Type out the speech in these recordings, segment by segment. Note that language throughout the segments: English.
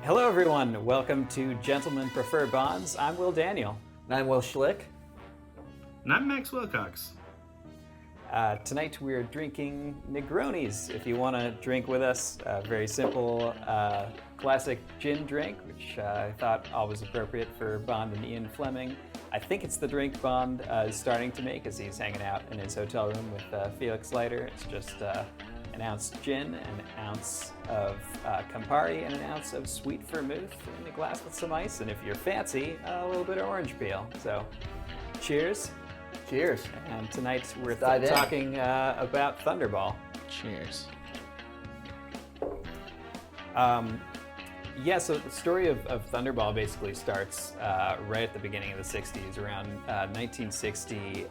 Hello, everyone. Welcome to Gentlemen Prefer Bonds. I'm Will Daniel. And I'm Will Schlick. And I'm Max Wilcox. Tonight we're drinking Negronis. If you want to drink with us, a very simple classic gin drink, which I thought always appropriate for Bond and Ian Fleming. I think it's the drink Bond is starting to make as he's hanging out in his hotel room with Felix Leiter. It's just an ounce gin, an ounce of Campari, and an ounce of sweet vermouth in a glass with some ice. And if you're fancy, a little bit of orange peel. So, cheers. Cheers. And tonight we're dive in. talking about Thunderball. Cheers. So the story of Thunderball basically starts right at the beginning of the 60s. Around 1960,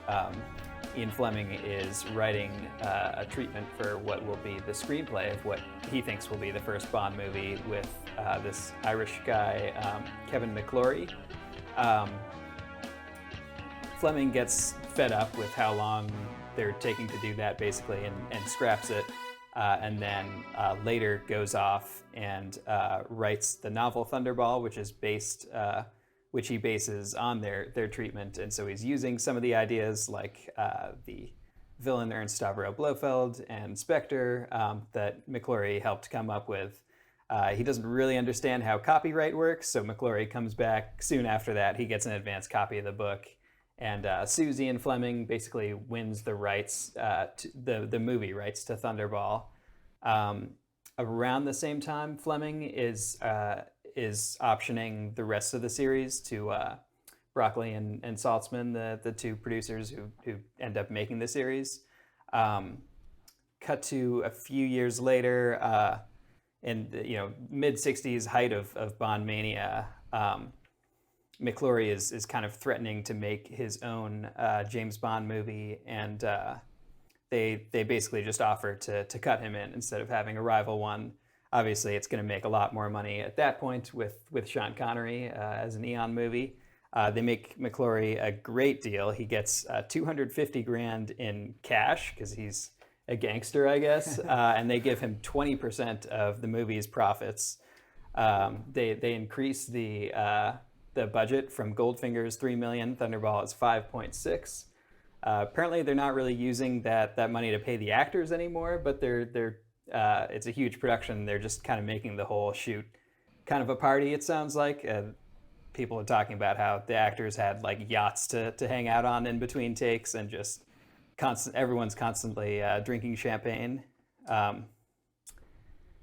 Ian Fleming is writing a treatment for what will be the screenplay of what he thinks will be the first Bond movie with this Irish guy, Kevin McClory. Fleming gets fed up with how long they're taking to do that, basically, and scraps it, and then later goes off and writes the novel Thunderball, which he bases on their treatment. And so he's using some of the ideas, like the villain Ernst Stavro Blofeld and Spectre that McClory helped come up with. He doesn't really understand how copyright works, so McClory comes back soon after that. He gets an advance copy of the book and sues Ian Fleming, basically wins the rights, the movie rights to Thunderball. Around the same time, Fleming is optioning the rest of the series to Broccoli and Saltzman, the two producers who end up making the series. Cut to a few years later, in the mid '60s, height of Bond mania. McClory is kind of threatening to make his own James Bond movie, and they basically just offer to cut him in instead of having a rival one. Obviously, it's going to make a lot more money at that point with Sean Connery as an Eon movie. They make McClory a great deal. He gets $250,000 in cash because he's a gangster, I guess, and they give him 20% of the movie's profits. They increase the budget from Goldfinger's $3 million. Thunderball is 5.6. Apparently, they're not really using that money to pay the actors anymore, but it's a huge production. They're just kind of making the whole shoot kind of a party, it sounds like. People are talking about how the actors had like yachts to hang out on in between takes, and just everyone's constantly drinking champagne.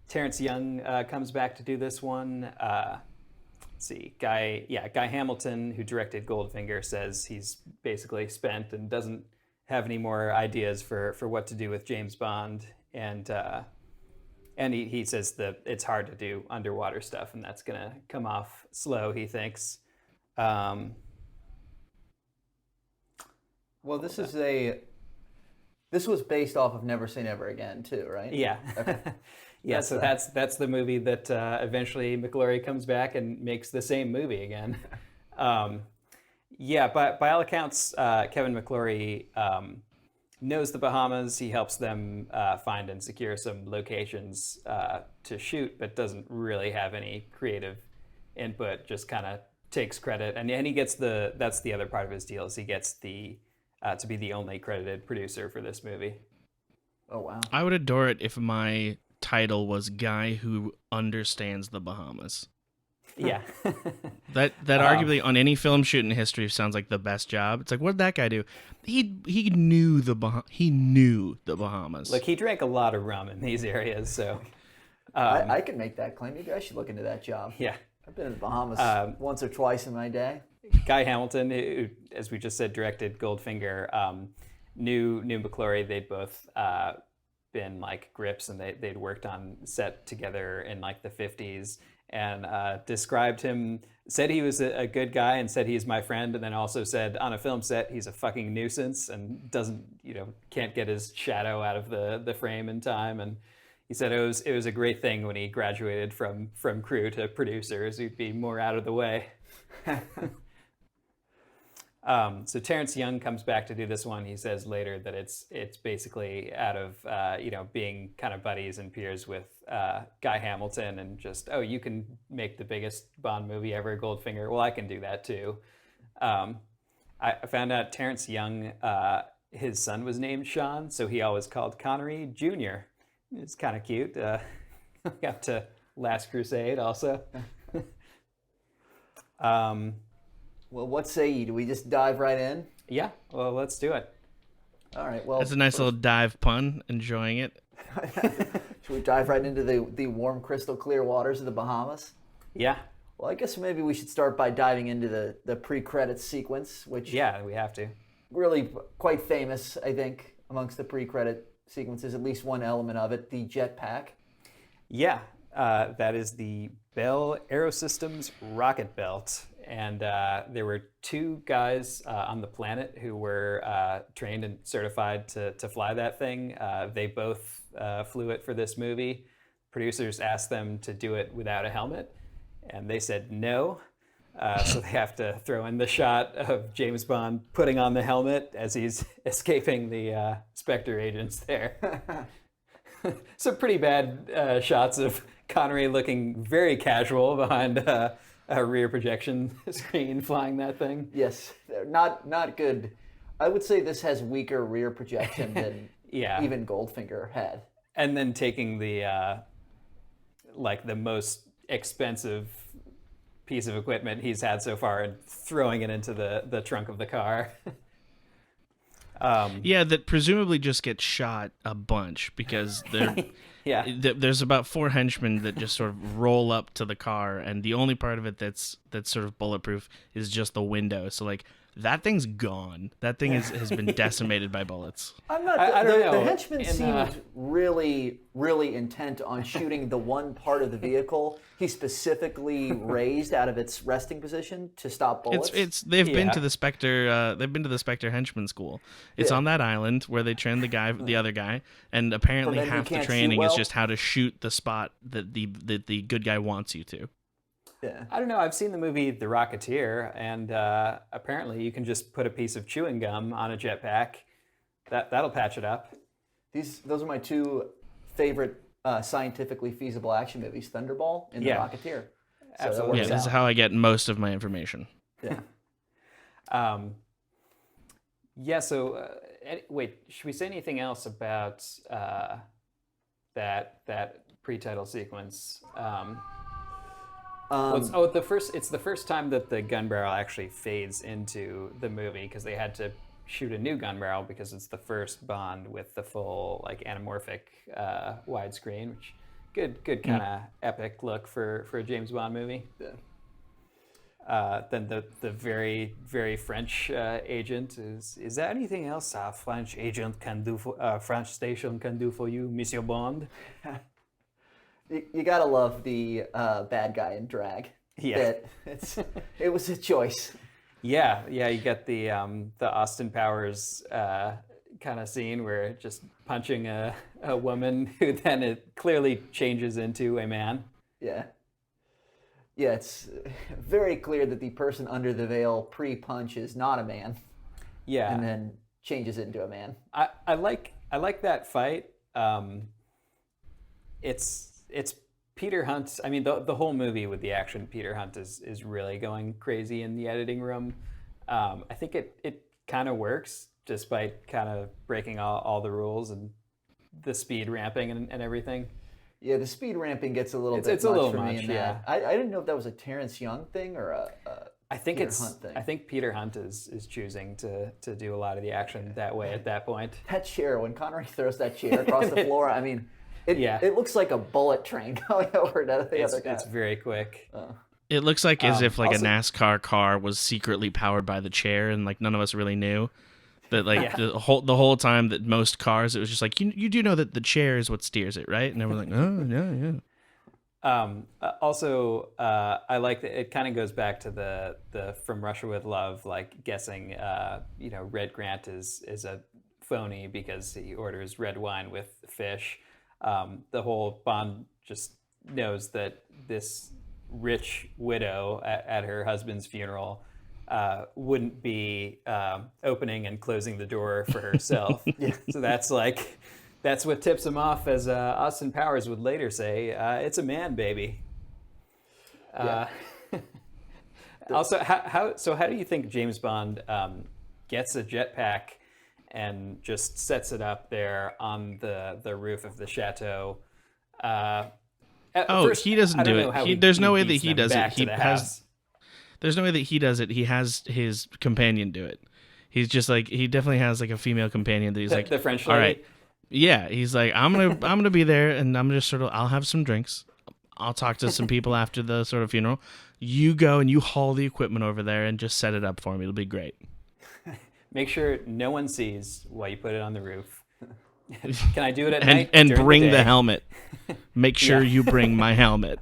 Terrence Young comes back to do this one. Let's see, Guy Hamilton, who directed Goldfinger, says he's basically spent and doesn't have any more ideas for what to do with James Bond. And he says that it's hard to do underwater stuff, and that's going to come off slow, he thinks. Well, this was based off of Never Say Never Again, too, right? Yeah. Okay. Yeah, so that's the movie that eventually McClory comes back and makes the same movie again. But by all accounts, Kevin McClory knows the Bahamas. He helps them find and secure some locations to shoot, but doesn't really have any creative input, just kind of takes credit. And he gets that's the other part of his deal, is he gets to be the only credited producer for this movie. Oh, wow. I would adore it if my title was Guy Who Understands the Bahamas. Yeah. That arguably on any film shoot in history sounds like the best job. It's like, what did that guy do? He knew the Bahamas. Like, he drank a lot of rum in these areas, so I could make that claim. Maybe I should look into that job. yeah. I've been in the Bahamas once or twice in my day. Guy Hamilton, who, as we just said, directed Goldfinger, knew McClory. They'd both been like grips, and they'd worked on set together in like the 50s, and described him, said he was a good guy, and said he's my friend, and then also said on a film set he's a fucking nuisance and can't get his shadow out of the frame in time. And he said it was a great thing when he graduated from crew to producers. He'd be more out of the way. So Terrence Young comes back to do this one. He says later that it's basically out of being kind of buddies and peers with Guy Hamilton, and just, oh, you can make the biggest Bond movie ever, Goldfinger. Well, I can do that too. I found out Terrence Young, his son was named Sean, so he always called Connery Jr. It's kind of cute. Got to Last Crusade also. Well, what say you? Do we just dive right in? Yeah, well, let's do it. All right. Well, That's a nice little dive pun. Enjoying it. should we dive right into the warm, crystal clear waters of the Bahamas? Yeah, Well, I guess maybe we should start by diving into the pre-credits sequence, which yeah, we have to. really quite famous, I think, amongst the pre-credit sequences. At least one element of it, the jetpack. Yeah, that is the Bell Aerosystems rocket belt. And there were two guys on the planet who were trained and certified to fly that thing. They both flew it for this movie. Producers asked them to do it without a helmet, and they said no. So they have to throw in the shot of James Bond putting on the helmet as he's escaping the Spectre agents there. Some pretty bad shots of Connery looking very casual behind a rear projection screen flying that thing. Yes, they're not good. I would say this has weaker rear projection than Yeah. even Goldfinger had. And then taking the the most expensive piece of equipment he's had so far and throwing it into the trunk of the car. Yeah, that presumably just gets shot a bunch because Yeah. there's about 4 henchmen that just sort of roll up to the car, and the only part of it that's sort of bulletproof is just the window. So like that thing's gone. That thing has been decimated by bullets. I'm not. I don't know. The henchmen In, seemed really, really intent on shooting the one part of the vehicle he specifically raised out of its resting position to stop bullets. They've been Yeah. to the Spectre henchman school. It's Yeah. on that island where they train the other guy, and apparently For men who half the can't shoot training is well? just how to shoot the spot that the good guy wants you to. Yeah. I don't know. I've seen the movie The Rocketeer, and apparently you can just put a piece of chewing gum on a jetpack. That'll patch it up. Those are my two favorite scientifically feasible action movies: Thunderball and Yeah. The Rocketeer. So that Absolutely. Yeah, works this is out. how I get most of my information. Yeah. Yeah. So wait, should we say anything else about that pre-title sequence? It's the first time that the gun barrel actually fades into the movie, because they had to shoot a new gun barrel because it's the first Bond with the full anamorphic widescreen, which good kind of epic look for a James Bond movie. Yeah. Then the very very French agent is there anything else a French agent can do for French station can do for you, Monsieur Bond? You gotta love the bad guy in drag. Yeah. It was a choice. Yeah, you get the Austin Powers kind of scene where just punching a woman who then it clearly changes into a man. Yeah. Yeah, it's very clear that the person under the veil pre-punch is not a man, Yeah, and then changes into a man. I like that fight. It's Peter Hunt. I mean, the whole movie with the action, Peter Hunt is really going crazy in the editing room. I think it kind of works despite kind of breaking all the rules and the speed ramping and everything. Yeah, the speed ramping gets a little bit It's a much little for me much, in that. I didn't know if that was a Terrence Young thing or a I think Peter it's Hunt thing. I think Peter Hunt is choosing to do a lot of the action that way at that point. that chair, when Connery throws that chair across the floor, I mean, it looks like a bullet train going over to the other guy. It's very quick. It looks like as if like also- a NASCAR car was secretly powered by the chair, and like none of us really knew that. Like Yeah. the whole time that most cars, it was just like you do know that the chair is what steers it, right? And everyone's like, oh yeah. Also, I like that it kind of goes back to the From Russia with Love, like guessing, Red Grant is a phony because he orders red wine with fish. The whole Bond just knows that this rich widow at her husband's funeral wouldn't be opening and closing the door for herself. So that's what tips him off, as Austin Powers would later say. It's a man, baby. Also, how do you think James Bond gets a jetpack and just sets it up there on the roof of the chateau? First, he doesn't I don't do know it. how There's no way that beats he them does it. back to He the has. house. There's no way that he does it. He has his companion do it. He's just like, he definitely has like a female companion that he's like, The French all lady. right, yeah. He's like, I'm gonna be there, and I'm just sort of, I'll have some drinks. I'll talk to some people after the sort of funeral. You go and you haul the equipment over there and just set it up for me. It'll be great. Make sure no one sees while you put it on the roof. Can I do it at night? And During bring the the day? helmet. Make sure you bring my helmet.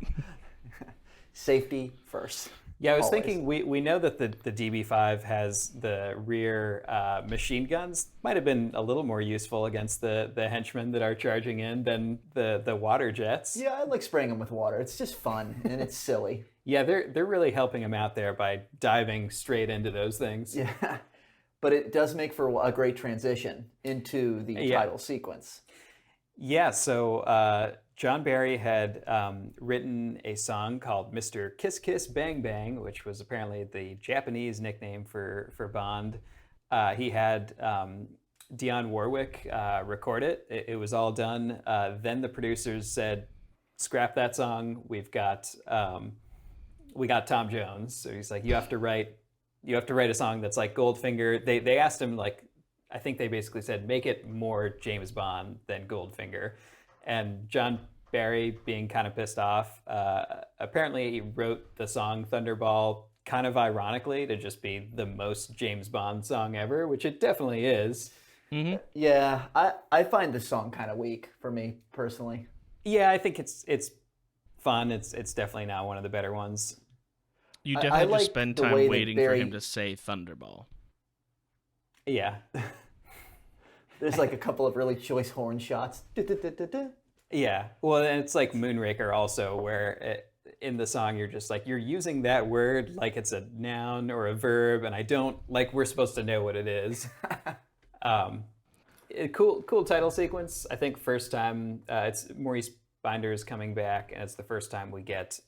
Safety first. Yeah, I was Always. thinking we know that the DB5 has the rear machine guns. Might have been a little more useful against the henchmen that are charging in than the water jets. Yeah, I like spraying them with water. It's just fun and it's silly. Yeah, they're really helping him out there by diving straight into those things. Yeah, but it does make for a great transition into the title sequence. Yeah, so John Barry had written a song called Mr. Kiss Kiss Bang Bang, which was apparently the Japanese nickname for Bond. He had Dionne Warwick record it. It was all done. Then the producers said, scrap that song. We got Tom Jones. So he's like, you have to write a song that's like Goldfinger. They asked him, like, I think they basically said, make it more James Bond than Goldfinger. And John Barry, being kind of pissed off, apparently he wrote the song Thunderball kind of ironically to just be the most James Bond song ever, which it definitely is. Mm-hmm. Yeah, I find this song kind of weak for me personally. Yeah, I think it's fun. It's definitely not one of the better ones. You I definitely like just spend the time way that waiting for Barry- him to say Thunderball. Yeah. There's like a couple of really choice horn shots. Yeah. Well, and it's like Moonraker also, where in the song you're just like, you're using that word like it's a noun or a verb, and I don't, like, we're supposed to know what it is. Cool title sequence. I think first time, it's Maurice Binder's coming back, and it's the first time we get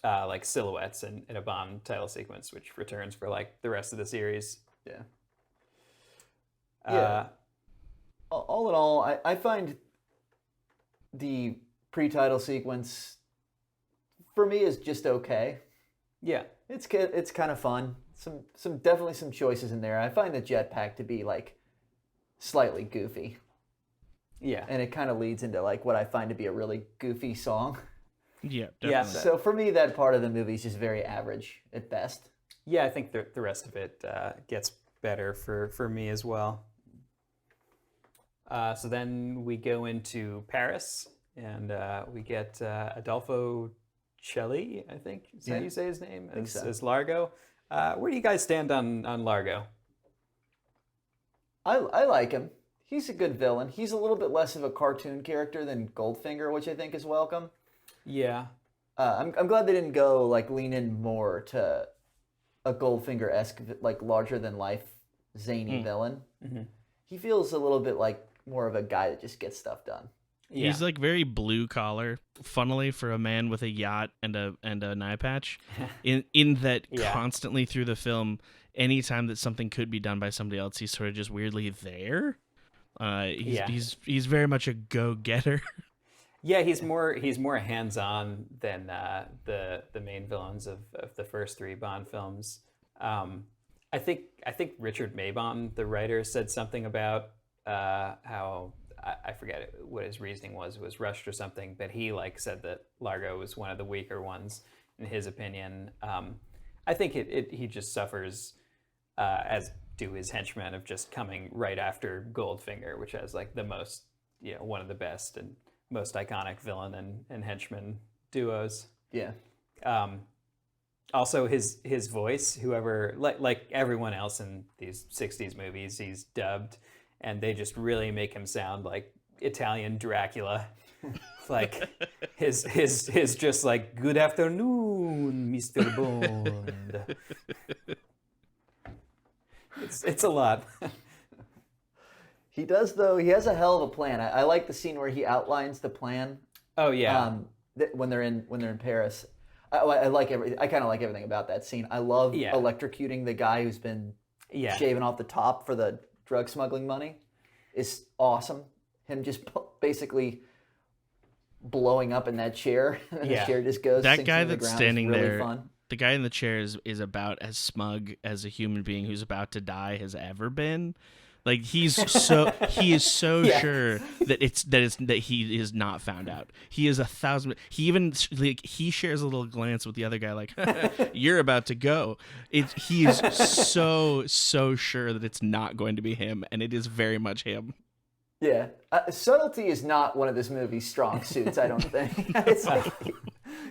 like silhouettes in a Bond title sequence, which returns for like the rest of the series. Yeah. Uh, All in all, I find the pre-title sequence for me is just okay. yeah. It's kind of fun. Some definitely some choices in there. I find the jetpack to be like slightly goofy, Yeah. and it kind of leads into like what I find to be a really goofy song. Yeah, Yeah. definitely. So for me, that part of the movie is just very average at best. Yeah, I think the rest of it gets better for me as well. So then we go into Paris, and we get Adolfo Celli, I think is how you say his name, as Largo. Where do you guys stand on Largo? I like him. He's a good villain. He's a little bit less of a cartoon character than Goldfinger, which I think is welcome. Yeah. I'm glad they didn't go like lean in more to a Goldfinger-esque, like larger than life zany villain. Mm-hmm. He feels a little bit like more of a guy that just gets stuff done. Yeah. He's like very blue collar, funnily for a man with a yacht and an eye patch. In that Yeah. constantly through the film, anytime that something could be done by somebody else, he's sort of just weirdly there. He's very much a go getter. Yeah, he's more hands-on than the main villains of the first three Bond films. I think Richard Mabon, the writer, said something about how I forget what his reasoning was. It was rushed or something, but he like said that Largo was one of the weaker ones in his opinion. I think he just suffers, as do his henchmen, of just coming right after Goldfinger, which has like the most, one of the best and most iconic villain and henchman duos. Yeah. Also, his voice, whoever, like everyone else in these 60s movies, he's dubbed, and they just really make him sound like Italian Dracula. Like his just like, good afternoon, Mr. Bond. It's a lot. He does, though. He has a hell of a plan. I like the scene where he outlines the plan. Oh yeah. When they're in Paris. I like I kind of like everything about that scene. I love electrocuting the guy who's been shaving off the top for the drug smuggling money. Is awesome. Him just basically blowing up in that chair, and the chair just goes. That guy into the that's ground. standing It's really there, fun. the guy in the chair is about as smug as a human being who's about to die has ever been. Like he is so sure that he is not found out. He is 1,000. He even he shares a little glance with the other guy, like you're about to go. He is so sure that it's not going to be him, and it is very much him. Yeah, subtlety is not one of this movie's strong suits. I don't think. It's like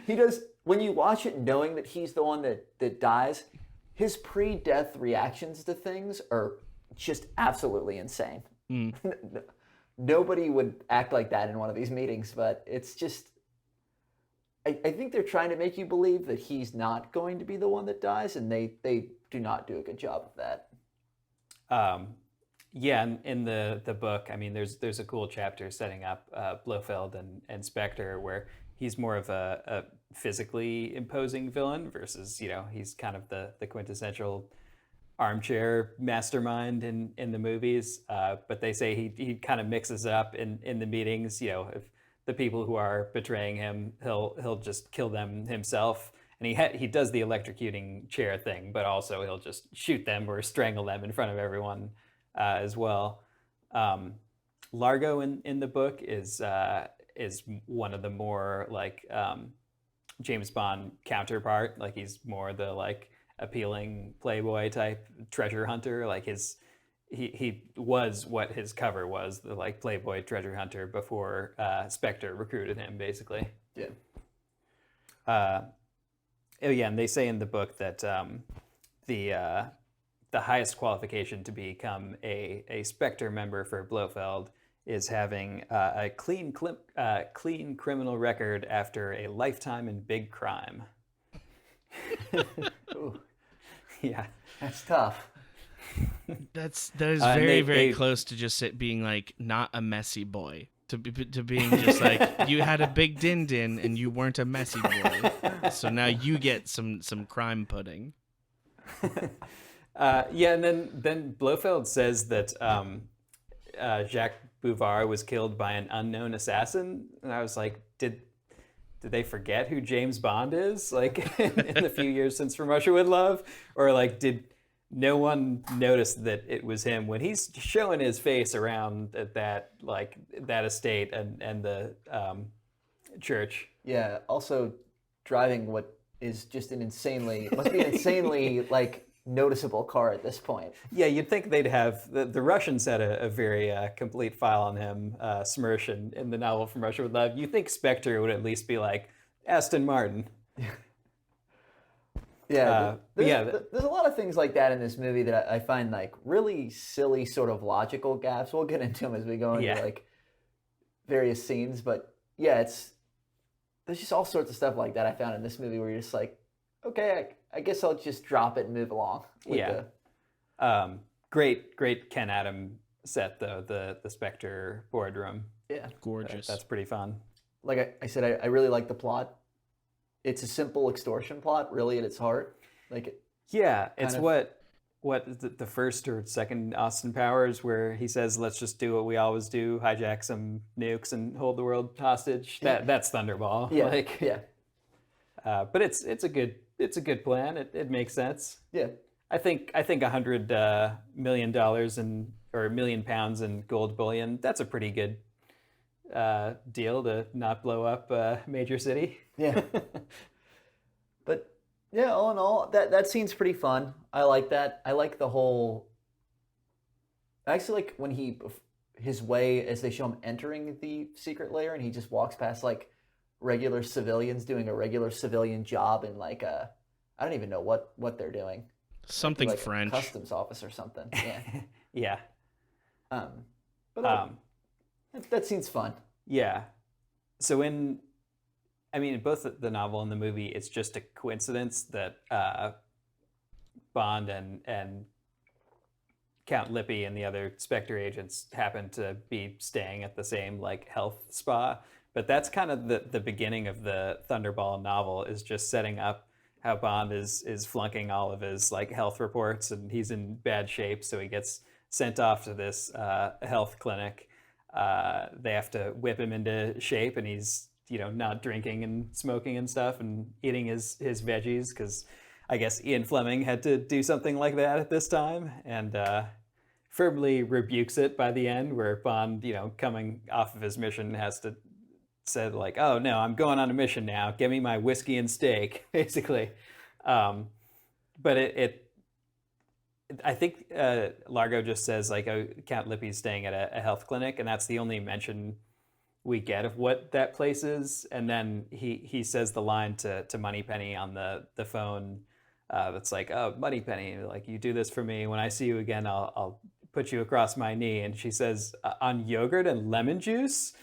he does when you watch it, knowing that he's the one that dies. His pre-death reactions to things are just absolutely insane. Nobody would act like that in one of these meetings, but it's just. I think they're trying to make you believe that he's not going to be the one that dies, and they do not do a good job of that. Yeah, in the book, I mean, there's a cool chapter setting up Blofeld and Spectre, where he's more of a physically imposing villain versus, he's kind of the quintessential armchair mastermind in the movies. But they say he kind of mixes it up in the meetings. If the people who are betraying him, he'll just kill them himself. And he does the electrocuting chair thing, but also he'll just shoot them or strangle them in front of everyone. As well. Largo in the book is one of the more like James Bond counterpart. Like he's more the like appealing playboy type treasure hunter. Like he was what his cover was, the like playboy treasure hunter before Spectre recruited him, basically. Yeah. And they say in the book that the highest qualification to become a Spectre member for Blofeld is having a clean criminal record after a lifetime in big crime. Yeah, that's tough. That is very close to just it being like not a messy boy to being just like you had a big din and you weren't a messy boy, so now you get some crime pudding. And then Blofeld says that Jacques Bouvard was killed by an unknown assassin, and I was like, did they forget who James Bond is? Like in the few years since From Russia with Love, or like did no one notice that it was him when he's showing his face around at that estate and the church? Yeah. Also, driving what is just must be an insanely like. Noticeable car at this point. Yeah, you'd think they'd have the Russians had a very complete file on him, Smersh, in the novel From Russia with Love. You think Spectre would at least be like Aston Martin? Yeah, there's a lot of things like that in this movie that I find like really silly, sort of logical gaps. We'll get into them as we go into like various scenes, but yeah, there's just all sorts of stuff like that I found in this movie where you're just like, okay, I guess I'll just drop it and move along. Great Ken Adam set though, the Spectre boardroom. Yeah, gorgeous. That's pretty fun. Like I said, I really like the plot. It's a simple extortion plot, really, at its heart. It's what the first or second Austin Powers, where he says, "Let's just do what we always do: hijack some nukes and hold the world hostage." That's Thunderball. But it's a good plan. It makes sense. Yeah. I think $100 million or £1 million in gold bullion. That's a pretty good deal to not blow up a major city. Yeah. But yeah, all in all, that scene's pretty fun. I like that. I like the whole. I actually like when his way as they show him entering the secret lair, and he just walks past like regular civilians doing a regular civilian job in like I don't even know what they're doing. Something like French. A customs office or something. Yeah. Yeah. But that scene's fun. Yeah. so in both the novel and the movie, it's just a coincidence that Bond and Count Lippy and the other Spectre agents happen to be staying at the same like health spa. But that's kind of the beginning of the Thunderball novel, is just setting up how Bond is flunking all of his like health reports, and he's in bad shape, so he gets sent off to this health clinic. They have to whip him into shape, and he's not drinking and smoking and stuff, and eating his veggies, because I guess Ian Fleming had to do something like that at this time, and firmly rebukes it by the end, where Bond, coming off of his mission, has to said like, "Oh no, I'm going on a mission now. Give me my whiskey and steak," basically. But I think Largo just says like, "Oh, Count Lippy's staying at a health clinic," and that's the only mention we get of what that place is. And then he says the line to Moneypenny on the phone that's like, "Oh, Moneypenny, like, you do this for me. When I see you again, I'll put you across my knee." And she says, "On yogurt and lemon juice,"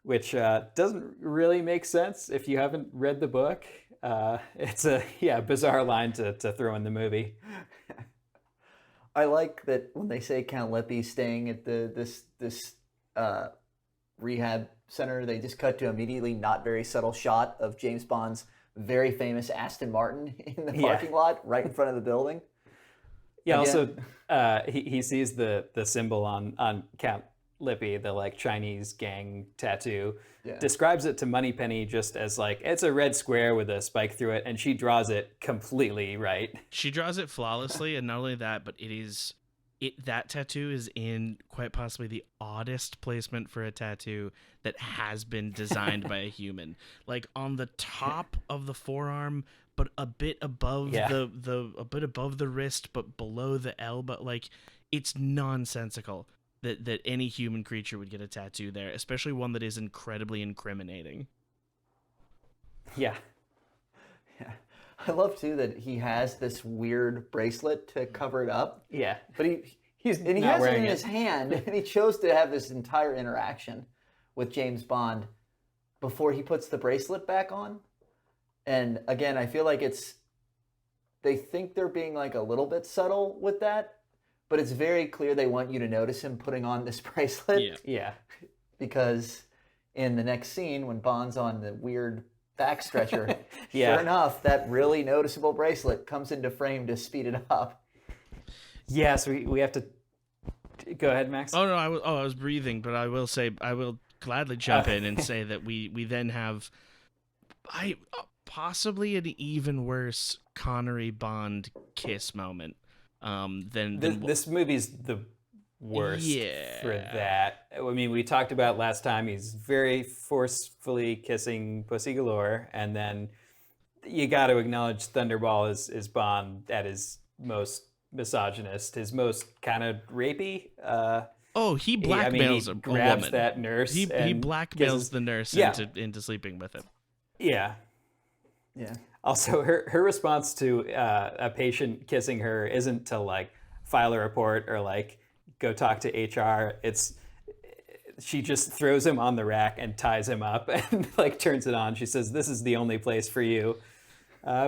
which doesn't really make sense if you haven't read the book. It's a bizarre line to throw in the movie. I like that when they say Count Lippy's staying at this rehab center, they just cut to immediately not very subtle shot of James Bond's very famous Aston Martin in the parking lot right in front of the building. Yeah. Again. Also, he sees the symbol on Count Lippy, the like Chinese gang tattoo. Yeah. Describes it to Moneypenny just as like, it's a red square with a spike through it, and she draws it completely right. She draws it flawlessly, and not only that, but that tattoo is in quite possibly the oddest placement for a tattoo that has been designed by a human. Like on the top of the forearm, but a bit above the wrist, but below the elbow. Like, it's nonsensical that any human creature would get a tattoo there, especially one that is incredibly incriminating. Yeah. I love too that he has this weird bracelet to cover it up. Yeah. But he has it in his hand, and he chose to have this entire interaction with James Bond before he puts the bracelet back on. And again, I feel like they think they're being like a little bit subtle with that, but it's very clear they want you to notice him putting on this bracelet. Yeah. Because in the next scene, when Bond's on the weird back stretcher, Yeah. sure enough, that really noticeable bracelet comes into frame to speed it up. Yeah, so we have to go ahead, Max. Oh no, I was breathing, but I will gladly jump in and say that we then have possibly an even worse Connery Bond kiss moment than this movie's the worst for that. I mean, we talked about last time, he's very forcefully kissing Pussy Galore, and then you got to acknowledge Thunderball is Bond at his most misogynist, his most kind of rapey. He blackmails he a grabs woman. that nurse. He blackmails the nurse into sleeping with him. Yeah. Also, her response to a patient kissing her isn't to like file a report or like go talk to HR. She just throws him on the rack and ties him up and like turns it on. She says, "This is the only place for you,"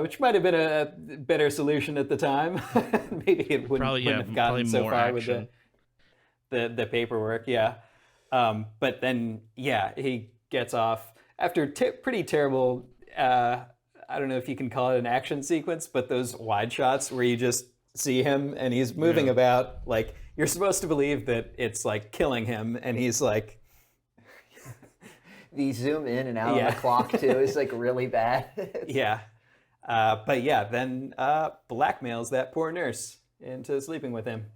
which might have been a better solution at the time. Maybe it wouldn't have gotten so far action. with the paperwork. Yeah. But then, he gets off after pretty terrible, I don't know if you can call it an action sequence, but those wide shots where you just see him and he's moving about, like, you're supposed to believe that it's like killing him, and he's like, the zoom in and out on the clock too is like really bad. Then blackmails that poor nurse into sleeping with him.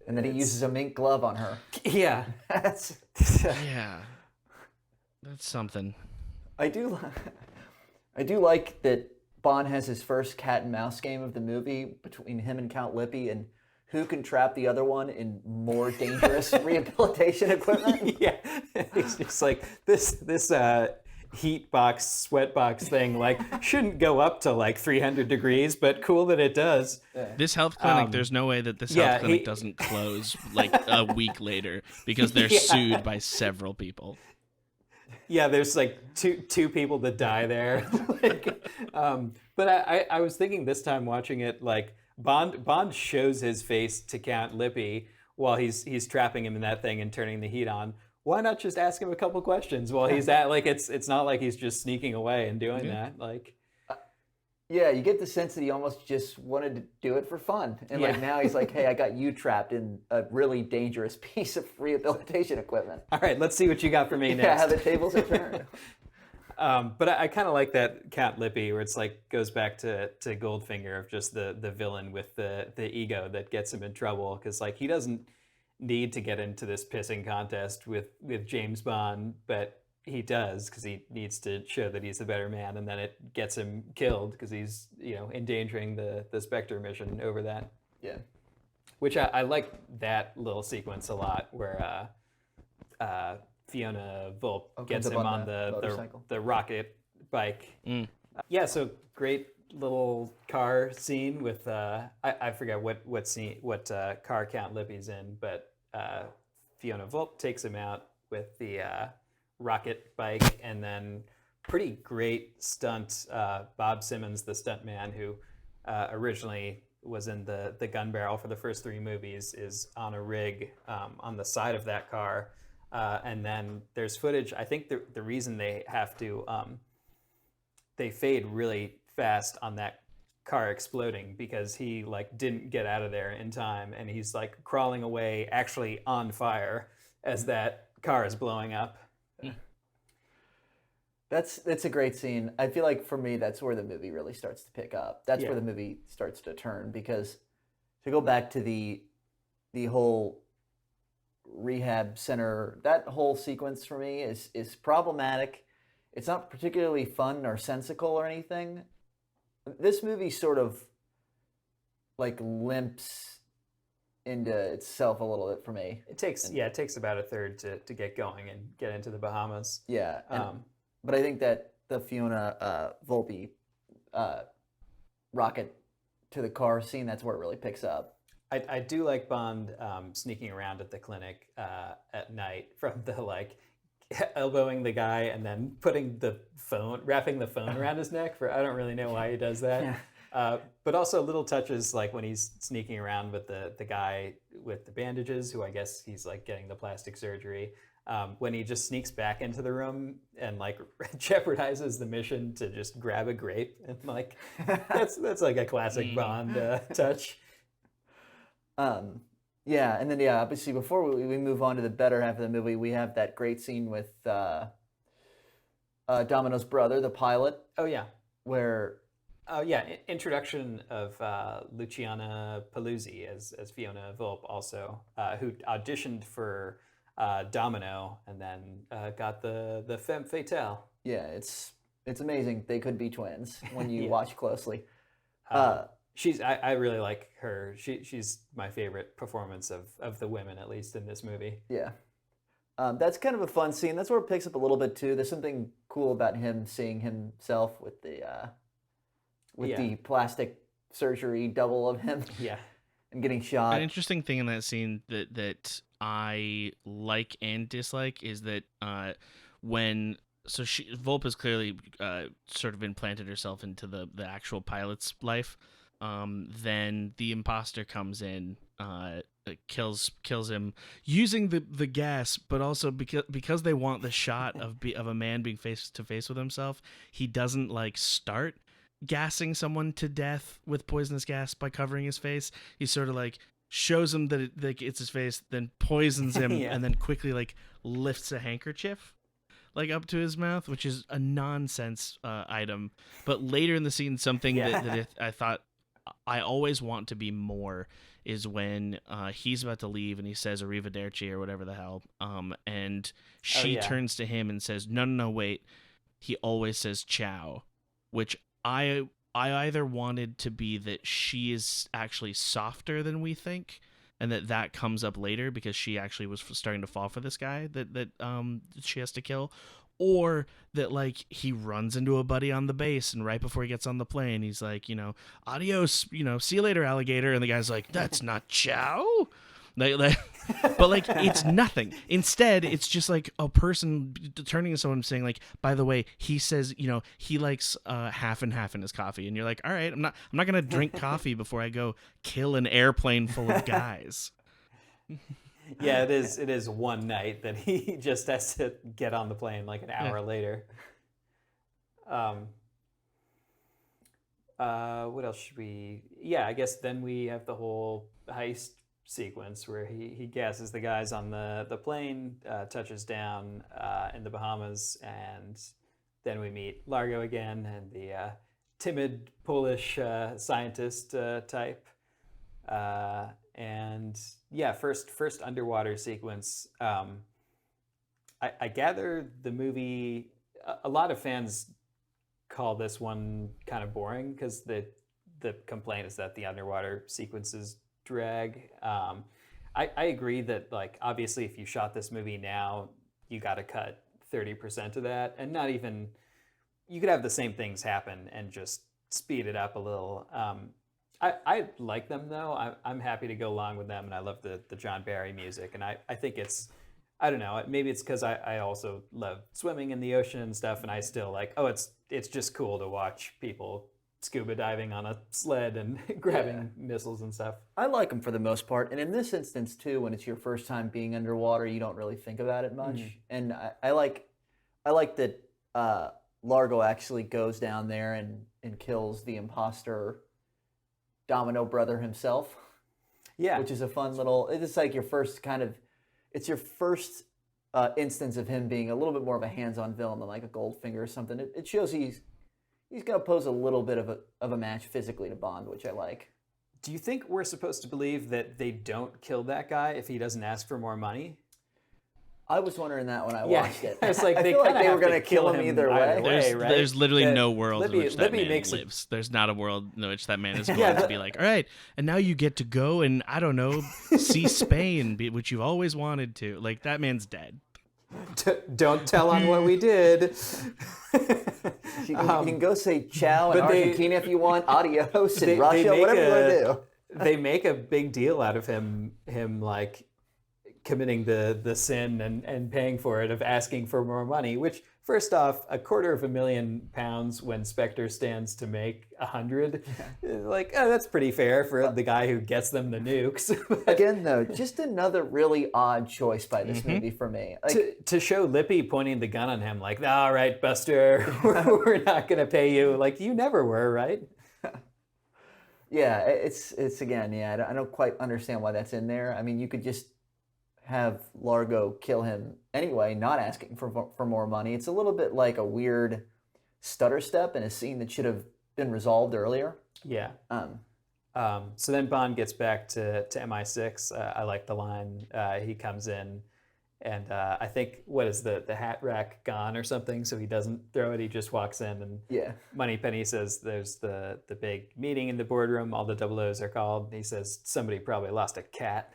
And then he uses a mink glove on her. Yeah. That's something. I do like that Bond has his first cat and mouse game of the movie between him and Count Lippy, and who can trap the other one in more dangerous rehabilitation equipment. Yeah. It's just like this heat box, sweat box thing, like, shouldn't go up to like 300 degrees, but cool that it does. This health clinic, there's no way that this health clinic doesn't close like a week later because they're sued by several people. Yeah, there's like two people that die there. But I was thinking this time watching it, like Bond shows his face to Count Lippy while he's trapping him in that thing and turning the heat on. Why not just ask him a couple questions while he's at, like, it's not like he's just sneaking away and doing that. Like, Yeah, you get the sense that he almost just wanted to do it for fun. And like now he's like, hey, I got you trapped in a really dangerous piece of rehabilitation equipment. all right, let's see what you got for me Yeah, next. how the tables are turned. But I kind of like that Count Lippy, where it's like goes back to Goldfinger of just the villain with the ego that gets him in trouble, because like he doesn't need to get into this pissing contest with James Bond, but he does because he needs to show that he's the better man, and then it gets him killed because he's endangering the Spectre mission over that. Yeah. Which I like that little sequence a lot, where Fiona Volpe gets comes him up on on the motorcycle. the rocket bike. Yeah, so great little car scene with I forget what car Count Lippy's in, but Fiona Volpe takes him out with the rocket bike, and then pretty great stunt. Bob Simmons, the stuntman who originally was in the gun barrel for the first 3 movies, is on a rig on the side of that car. And then there's footage. I think the reason they have to they fade really fast on that car exploding because he like didn't get out of there in time, and he's like crawling away, actually on fire as that car is blowing up. That's a great scene. I feel like for me, that's where the movie really starts to pick up. That's where the movie starts to turn, because to go back to the whole rehab center, that whole sequence for me is problematic. It's not particularly fun or sensical or anything. This movie sort of like limps into itself a little bit for me. It takes about a third to get going and get into the Bahamas. Yeah. But I think that the Fiona Volpe rocket to the car scene, that's where it really picks up. I do like Bond sneaking around at the clinic at night, from the like elbowing the guy and then wrapping the phone around his neck. I don't really know why he does that. But also little touches like when he's sneaking around with the guy with the bandages, who I guess he's like getting the plastic surgery. When he just sneaks back into the room and like jeopardizes the mission to just grab a grape, and like that's like a classic Bond touch. Yeah, and then obviously before we move on to the better half of the movie, we have that great scene with Domino's brother, the pilot. Oh yeah, where introduction of Luciana Paluzzi as Fiona Volpe, also who auditioned for Domino and then got the femme fatale. Yeah, it's amazing. They could be twins when you watch closely. I really like her. She's my favorite performance of the women, at least in this movie. Yeah. That's kind of a fun scene. That's where it picks up a little bit too. There's something cool about him seeing himself with the plastic surgery double of him. Yeah. And getting shot. An interesting thing in that scene that I like and dislike is that Volpe has clearly sort of implanted herself into the actual pilot's life. Then the imposter comes in, kills him using the gas, but also because they want the shot of a man being face to face with himself, he doesn't like start gassing someone to death with poisonous gas by covering his face. He sort of like shows him that it's his face, then poisons him, and then quickly like lifts a handkerchief like up to his mouth, which is a nonsense item. But later in the scene, something that I thought I always want to be more is when he's about to leave and he says arrivederci or whatever the hell, and she turns to him and says, no, wait. He always says ciao, which I either wanted to be that she is actually softer than we think, and that comes up later because she actually was starting to fall for this guy that she has to kill, or that like he runs into a buddy on the base and right before he gets on the plane he's like, adios, see you later, alligator, and the guy's like, that's not ciao. But like it's nothing. Instead, it's just like a person turning to someone saying like, by the way, he says, he likes half and half in his coffee, and you're like, all right, I'm not gonna drink coffee before I go kill an airplane full of guys. Yeah, it is one night that he just has to get on the plane like an hour later. What else should we? Yeah, I guess then we have the whole heist sequence where he gasses the guys on the plane, touches down in the Bahamas, and then we meet Largo again and the timid Polish scientist type. And yeah, first underwater sequence. I gather the movie. A lot of fans call this one kind of boring because the complaint is that the underwater sequences drag. I agree that like obviously if you shot this movie now, you got to cut 30% of that, and not even you could have the same things happen and just speed it up a little. I like them though. I'm happy to go along with them, and I love the John Barry music, and I think it's, I don't know, maybe it's because I also love swimming in the ocean and stuff, and I still like, it's just cool to watch people scuba diving on a sled and grabbing missiles and stuff. I like them for the most part, and in this instance too, when it's your first time being underwater, you don't really think about it much. And I like that Largo actually goes down there and kills the imposter Domino brother himself. Yeah, which is a fun little. It's like your first it's your first instance of him being a little bit more of a hands-on villain than like a Goldfinger or something. It shows he's going to pose a little bit of a match physically to Bond, which I like. Do you think we're supposed to believe that they don't kill that guy if he doesn't ask for more money? I was wondering that when I watched it. It's like I feel like they were going to kill him either way. There's literally no world in which that Libby man lives. There's not a world in which that man is going to be like, all right, and now you get to go and, I don't know, see Spain, which you've always wanted to. Like, that man's dead. Don't tell on what we did. You can go say ciao in Argentina if you want, adios in Russia, whatever you want to do. They make a big deal out of him like committing the sin and paying for it, of asking for more money, which first off, £250,000 when Spectre stands to make 100, like, that's pretty fair for the guy who gets them the nukes. Again though, just another really odd choice by this movie for me. Like, to show Lippy pointing the gun on him like, all right, Buster, we're not gonna pay you, like you never were, right? Yeah, it's again, I don't quite understand why that's in there. I mean, you could just have Largo kill him anyway, not asking for more money. It's a little bit like a weird stutter step in a scene that should have been resolved earlier. Yeah. So then Bond gets back to MI6. I like the line. He comes in, and I think, what is the hat rack gone or something? So he doesn't throw it. He just walks in, and Moneypenny says there's the big meeting in the boardroom. All the 00s are called. He says somebody probably lost a cat.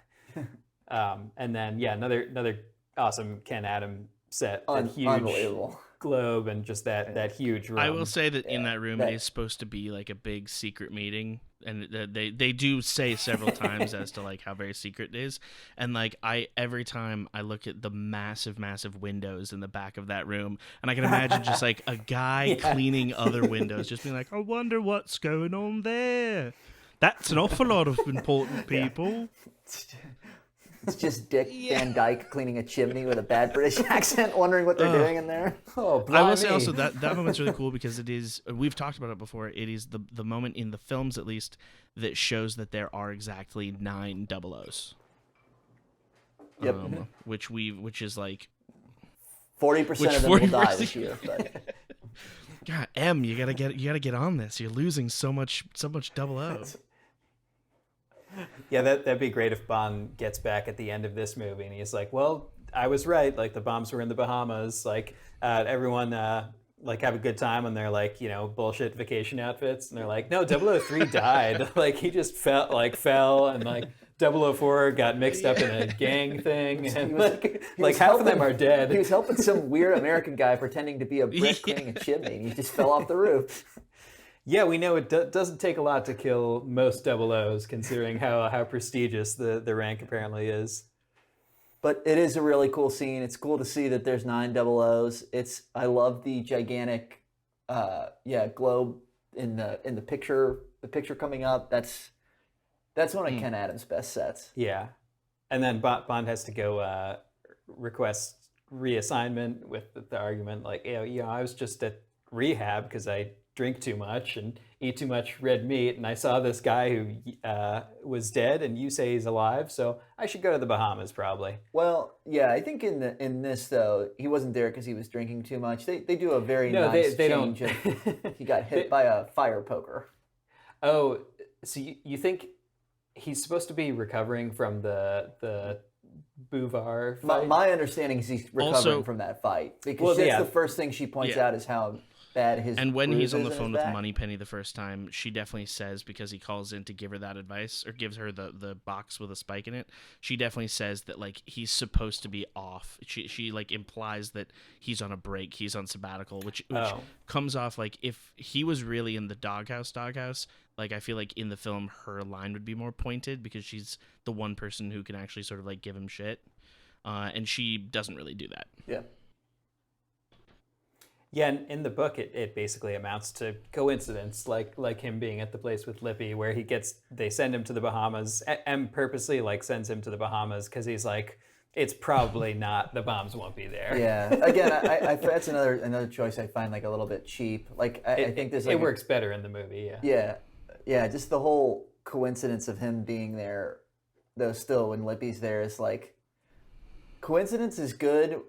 And then another awesome Ken Adam set, that huge unbelievable globe, and just that huge room. I will say that in that room it is supposed to be like a big secret meeting, and they do say several times as to like how very secret it is, and like every time I look at the massive windows in the back of that room, and I can imagine just like a guy cleaning other windows, just being like, I wonder what's going on there. That's an awful lot of important people. It's just Dick Van Dyke cleaning a chimney with a bad British accent, wondering what they're doing in there. Oh, I will say also that moment's really cool because it is, we've talked about it before, it is the moment in the films at least that shows that there are exactly 9 00s. Yep. Which is like 40% of them will die this year. But. God, you gotta get on this. You're losing so much 00. Yeah, that'd be great if Bond gets back at the end of this movie and he's like, well, I was right. Like, the bombs were in the Bahamas. Like, everyone, like, have a good time on their, like, bullshit vacation outfits. And they're like, no, 003 died. Like, he just fell, and, like, 004 got mixed up in a gang thing. And, like half of them are dead. He was helping some weird American guy pretending to be a brick cleaning a chimney, and he just fell off the roof. Yeah, we know it doesn't take a lot to kill most double O's, considering how prestigious the rank apparently is. But it is a really cool scene. It's cool to see that there's 9 O's. I love the gigantic, globe in the picture. The picture coming up. That's one of Ken Adams' best sets. Yeah, and then Bond has to go request reassignment with the argument like, I was just at rehab because I drink too much and eat too much red meat, and I saw this guy who was dead, and you say he's alive, so I should go to the Bahamas probably. Well, yeah, I think in this though, he wasn't there because he was drinking too much. They do a very nice they change. don't. He got hit by a fire poker. Oh, so you think he's supposed to be recovering from the Bouvard fight? My understanding is he's recovering from that fight because that's the first thing she points out is how bad his and when he's on the bruises phone in with his back. Moneypenny the first time, she definitely says, because he calls in to give her that advice or gives her the box with a spike in it, she definitely says that like he's supposed to be off. She like implies that he's on a break, he's on sabbatical, which comes off like if he was really in the doghouse, like I feel like in the film her line would be more pointed because she's the one person who can actually sort of like give him shit, and she doesn't really do that. Yeah. Yeah, and in the book, it basically amounts to coincidence, like him being at the place with Lippy, where they send him to the Bahamas. M purposely sends him to the Bahamas because he's like, it's probably not, the bombs won't be there. Yeah. Again, I that's another choice I find like a little bit cheap. Like I think there's like it works better in the movie. Yeah. Yeah, yeah. Just the whole coincidence of him being there, though. Still, when Lippy's there, is like coincidence is good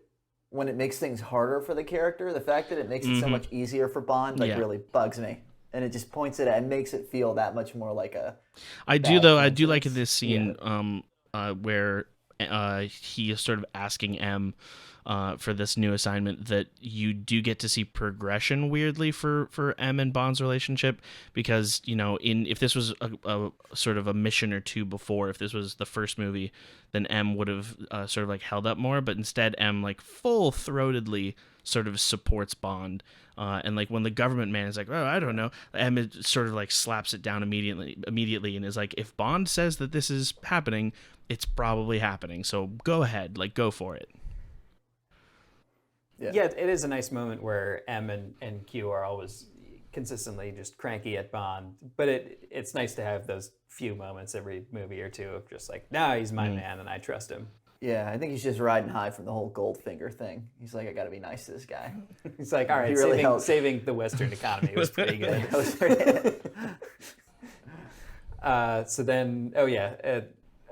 when it makes things harder for the character. The fact that it makes it so much easier for Bond really bugs me, and it just points it and makes it feel that much more like a. I do like in this scene where he is sort of asking M for this new assignment, that you do get to see progression weirdly for M and Bond's relationship, because if this was a sort of a mission or two before, if this was the first movie, then M would have sort of like held up more, but instead M like full-throatedly sort of supports Bond, and like when the government man is like, oh, I don't know, M sort of like slaps it down immediately and is like, if Bond says that this is happening, it's probably happening, so go ahead, like go for it. Yeah, it is a nice moment where M and Q are always consistently just cranky at Bond, but it's nice to have those few moments every movie or two of just like, nah, he's my man and I trust him. Yeah, I think he's just riding high from the whole Goldfinger thing. He's like, I got to be nice to this guy. He's like, all right, really saving the Western economy was pretty good. So then,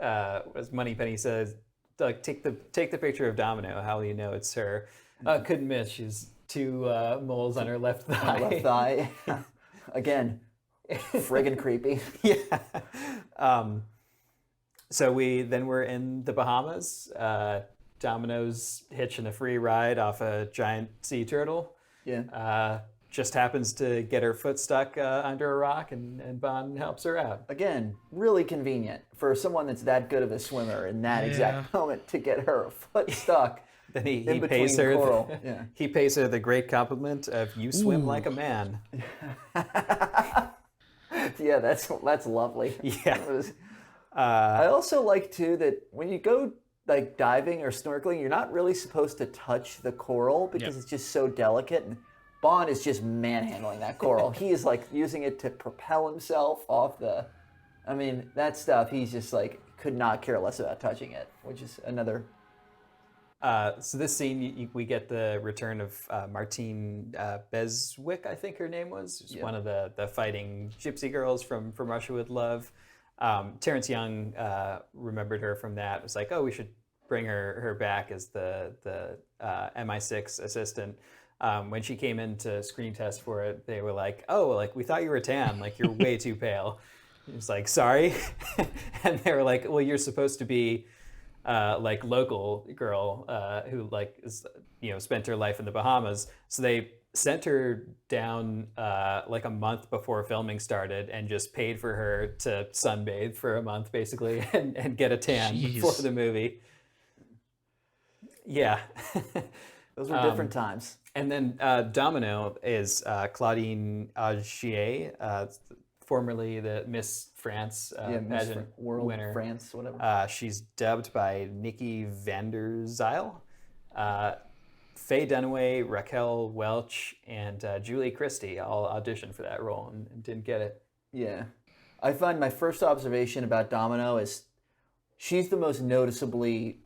as Moneypenny says, like take the picture of Domino. How will you know it's her? Couldn't miss. She's 2 moles on her left thigh. Left thigh. Again, friggin' creepy. Yeah. So we're in the Bahamas. Domino's hitching a free ride off a giant sea turtle. Yeah. Just happens to get her foot stuck under a rock, and Bond helps her out. Again, really convenient for someone that's that good of a swimmer in that exact moment to get her foot stuck. Then he pays her. Coral. He pays her the great compliment of "You swim like a man." Yeah, that's lovely. Yeah. I also like too that when you go like diving or snorkeling, you're not really supposed to touch the coral because it's just so delicate. And Bond is just manhandling that coral. He is like using it to propel himself off the. I mean, that stuff. He's just like could not care less about touching it, which is another. So this scene, we get the return of Martine Beswick, I think her name was. One of the fighting gypsy girls from Russia with Love. Terrence Young remembered her from that. It was like, oh, we should bring her back as the MI6 assistant. When she came in to screen test for it, they were like, oh, like we thought you were tan, like you're way too pale. He was like, sorry. And they were like, well, you're supposed to be like local girl who like is, spent her life in the Bahamas. So they sent her down like a month before filming started and just paid for her to sunbathe for a month basically and get a tan before the movie. Yeah. Those were different times. And then Domino is Claudine Augier, formerly the Miss France Miss pageant World winner. France, whatever. She's dubbed by Nikki van der Zyl, Faye Dunaway, Raquel Welch, and Julie Christie all auditioned for that role and didn't get it. Yeah. I find my first observation about Domino is she's the most noticeably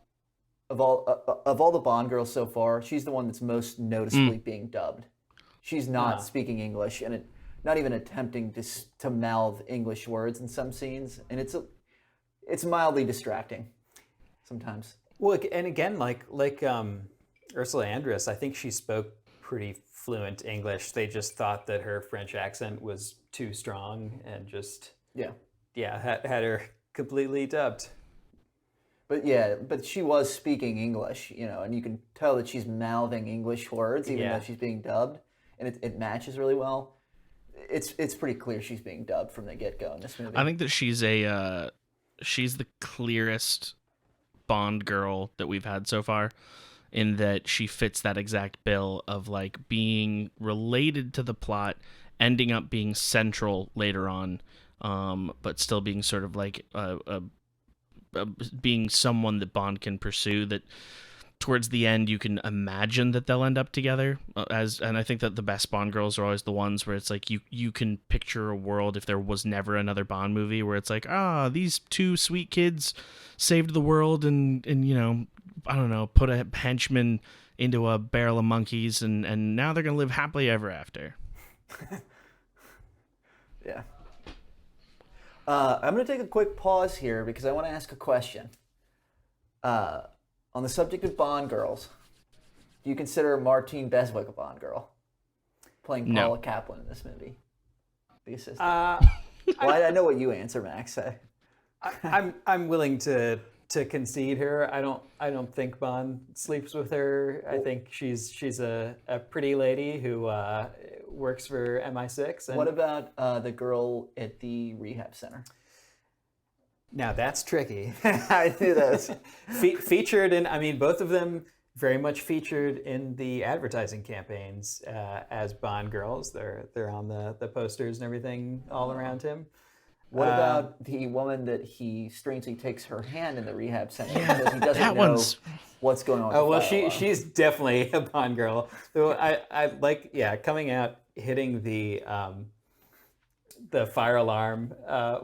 of all the Bond girls so far. She's the one that's most noticeably being dubbed. She's not speaking English and not even attempting to mouth English words in some scenes, and it's mildly distracting sometimes. Well, and again, like Ursula Andress, I think she spoke pretty fluent English. They just thought that her French accent was too strong and just had her completely dubbed. But she was speaking English, and you can tell that she's mouthing English words even though she's being dubbed, and it matches really well. It's pretty clear she's being dubbed from the get-go in this movie. I think that she's the clearest Bond girl that we've had so far, in that she fits that exact bill of like being related to the plot, ending up being central later on, but still being sort of like being someone that Bond can pursue, that towards the end you can imagine that they'll end up together, and I think that the best Bond girls are always the ones where it's like you can picture a world if there was never another Bond movie where it's like, these two sweet kids saved the world and I don't know, put a henchman into a barrel of monkeys and now they're gonna live happily ever after. Yeah. I'm going to take a quick pause here because I want to ask a question. On the subject of Bond girls, do you consider Martine Beswick a Bond girl? Playing Paula Kaplan in this movie. The assistant. I know what you answer, Max. I'm willing to concede her. I don't think Bond sleeps with her. I think she's a pretty lady who works for MI6. And what about the girl at the rehab center? Now that's tricky. I knew those. Featured in, both of them very much featured in the advertising campaigns as Bond girls. They're on the posters and everything all around him. What about the woman that he strangely takes her hand in the rehab center because he doesn't know what's going on? Oh well, she's definitely a Bond girl. So I like coming out, hitting the fire alarm.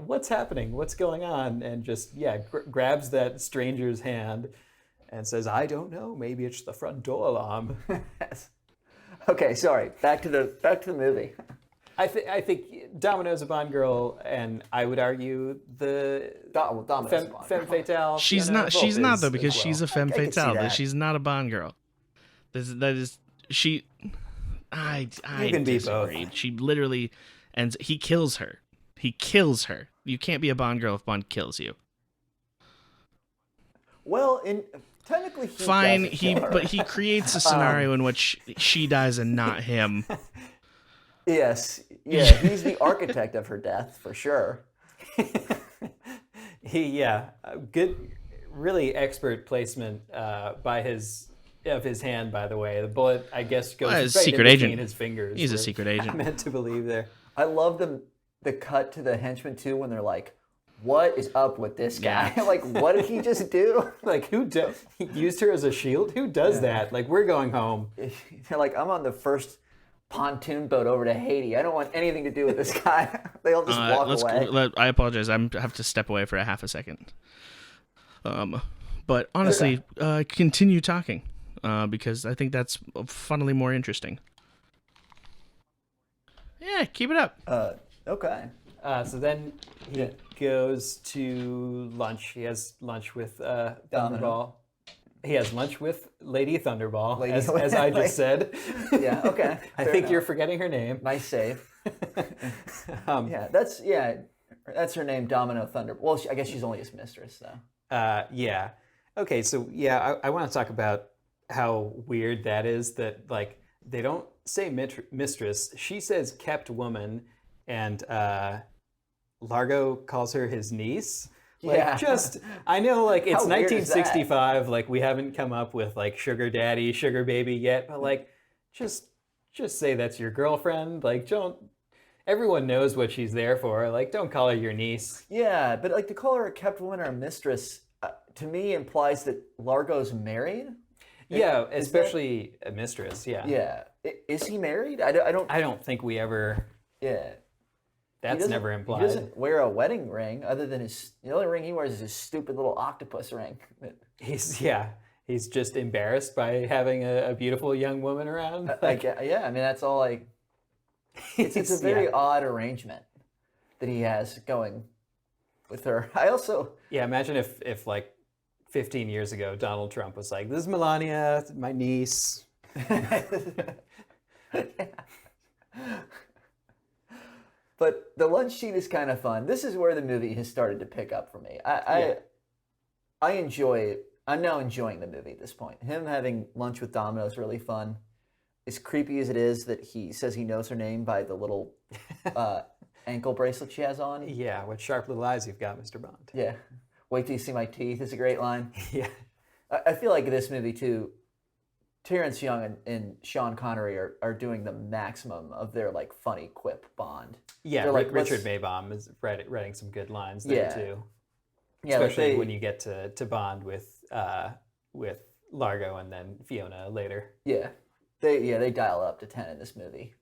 What's happening? What's going on? And just grabs that stranger's hand and says, "I don't know. Maybe it's the front door alarm." Okay, sorry. Back to the movie. I think Domino's a Bond girl, and I would argue the femme fatale. She's not though, because she's a femme fatale. She's not a Bond girl. That is she. I can be disagree. both. She literally, and he kills her. He kills her. You can't be a Bond girl if Bond kills you. Well, technically, fine. But he creates a scenario in which she dies and not him. Yes, he's the architect of her death for sure. Good, really expert placement by his hand. By the way, the bullet I guess goes right secret in agent. between his fingers. He's a secret agent. I'm meant to believe there. I love the cut to the henchmen too when they're like, "What is up with this guy? Like, what did he just do? Like, he used her as a shield? Who does that? Like, we're going home." They're like, "I'm on the first pontoon boat over to Haiti. I don't want anything to do with this guy." They all just walk away. I apologize. I have to step away for a half a second. But honestly, continue talking because I think that's funnily more interesting. Yeah, keep it up. Okay. So then he goes to lunch. He has lunch with Thunderball. He has lunch with Lady Thunderball, as I just said. Yeah, okay. I think you're forgetting her name. Nice save. That's her name, Domino Thunder. Well, I guess she's only his mistress, though. Yeah. Okay, so I want to talk about how weird that is, that like they don't say mistress. She says kept woman, and Largo calls her his niece. Like, Yeah. just, I know, like, it's How weird is that? 1965, like, we haven't come up with, like, sugar daddy, sugar baby yet, but, like, just say that's your girlfriend. Like, don't, everyone knows what she's there for. Like, don't call her your niece. Yeah, but like to call her a kept woman or a mistress, to me implies that Largo's married. Yeah, Is especially a mistress, yeah. Yeah, is he married? I don't. I don't think we ever, Yeah, that's never He implied. doesn't wear a wedding ring other than the only ring he wears is his stupid little octopus ring. He's just embarrassed by having a beautiful young woman around. Yeah, I mean that's all. Like, it's a very odd arrangement that he has going with her. I also Imagine if like 15 years ago, Donald Trump was like, "This is Melania, my niece." But the lunch scene is kind of fun. This is where the movie has started to pick up for me. I enjoy it. I'm now enjoying the movie at this point. Him having lunch with Domino is really fun. As creepy as it is that he says he knows her name by the little ankle bracelet she has on. Yeah, what sharp little eyes you've got, Mr. Bond. Yeah. Wait till you see my teeth is a great line. Yeah. I feel like this movie too, Terrence Young and Sean Connery are doing the maximum of their like funny quip Bond. Yeah, They're like, Richard Maybaum is writing some good lines there too. Yeah, especially when you get to Bond with Largo and then Fiona later. Yeah, they dial it up to 10 in this movie,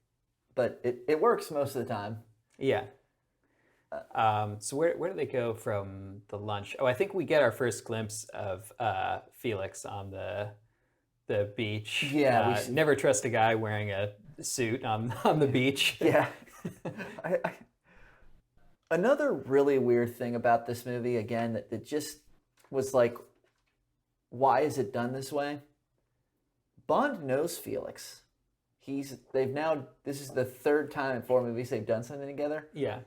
but it works most of the time. Yeah. So where do they go from the lunch? Oh, I think we get our first glimpse of Felix on the beach. Yeah, never trust a guy wearing a suit on the beach. Yeah. Another really weird thing about this movie, again, that just was like, why is it done this way? Bond knows Felix. This is the third time in 4 movies they've done something together. Yeah.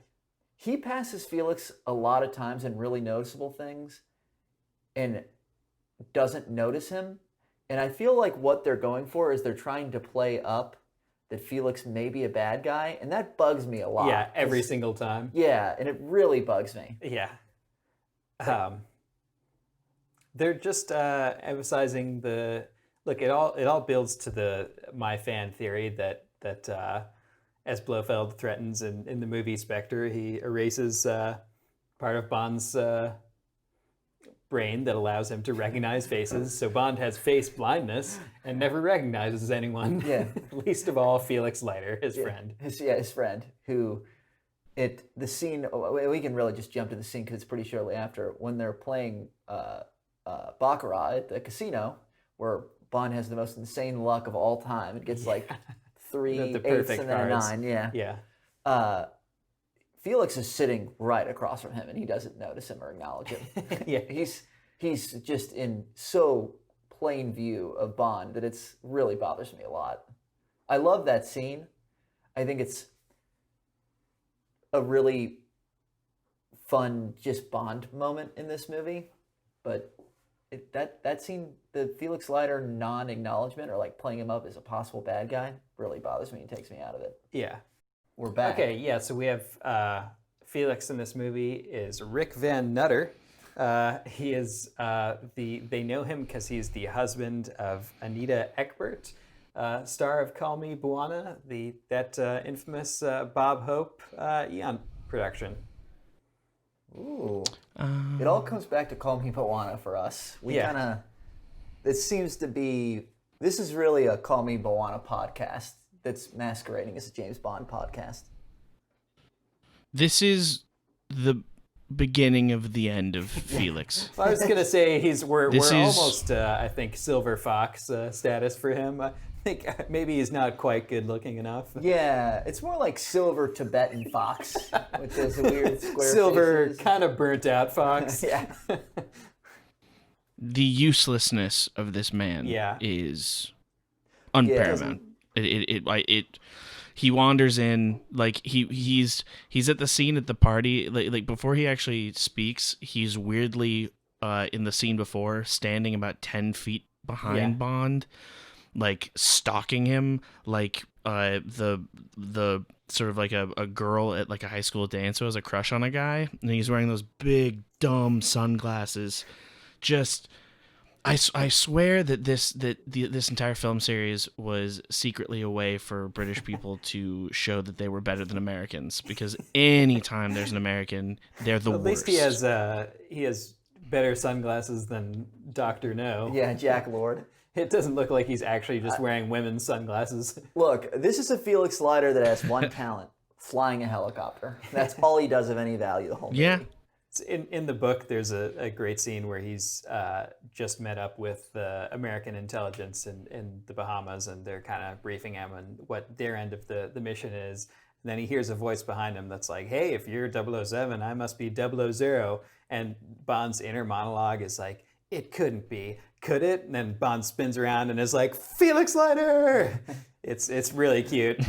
He passes Felix a lot of times in really noticeable things and doesn't notice him. And I feel like what they're going for is they're trying to play up that Felix may be a bad guy, and that bugs me a lot. Yeah, every single time. Yeah, and it really bugs me. Yeah. They're just emphasizing look. It all builds to my fan theory that as Blofeld threatens in the movie Spectre, he erases part of Bond's brain that allows him to recognize faces. So Bond has face blindness and never recognizes anyone. Yeah. Least of all Felix Leiter, his friend. His friend, who the scene, we can really just jump to the scene because it's pretty shortly after, when they're playing Baccarat at the casino, where Bond has the most insane luck of all time. It gets like 3 8s and then cards. a 9. Yeah. Yeah. Felix is sitting right across from him, and he doesn't notice him or acknowledge him. Yeah. He's just in so plain view of Bond that it's really bothers me a lot. I love that scene. I think it's a really fun just Bond moment in this movie, but that scene, the Felix Leiter non-acknowledgement or like playing him up as a possible bad guy, really bothers me and takes me out of it. Yeah. We're back. Okay, yeah, so we have Felix in this movie is Rick Van Nutter. He is they know him because he's the husband of Anita Ekberg, star of Call Me Bwana, that infamous Bob Hope Eon production. Ooh. It all comes back to Call Me Bwana for us. This is really a Call Me Bwana podcast that's masquerading as a James Bond podcast. This is the beginning of the end of Felix. I was gonna say we're almost I think Silver Fox status for him. I think maybe he's not quite good looking enough. Yeah, it's more like Silver Tibetan Fox, which is a weird square. Silver kind of burnt out Fox. Yeah. The uselessness of this man is unparamount. He wanders in like he's at the scene at the party like before he actually speaks. He's weirdly in the scene before standing about 10 feet behind Bond, like stalking him like the sort of like a girl at like a high school dance who has a crush on a guy, and he's wearing those big dumb sunglasses. Just I swear that this entire film series was secretly a way for British people to show that they were better than Americans, because anytime there's an American, they're the worst. At least he has better sunglasses than Dr. No. Yeah, Jack Lord. It doesn't look like he's actually just wearing women's sunglasses. Look, this is a Felix Leiter that has one talent: flying a helicopter. That's all he does of any value the whole movie. Yeah. In the book, there's a great scene where he's just met up with the American intelligence in the Bahamas, and they're kind of briefing him on what their end of the mission is. And then he hears a voice behind him that's like, hey, if you're 007, I must be 000. And Bond's inner monologue is like, it couldn't be, could it? And then Bond spins around and is like, Felix Leiter! It's really cute.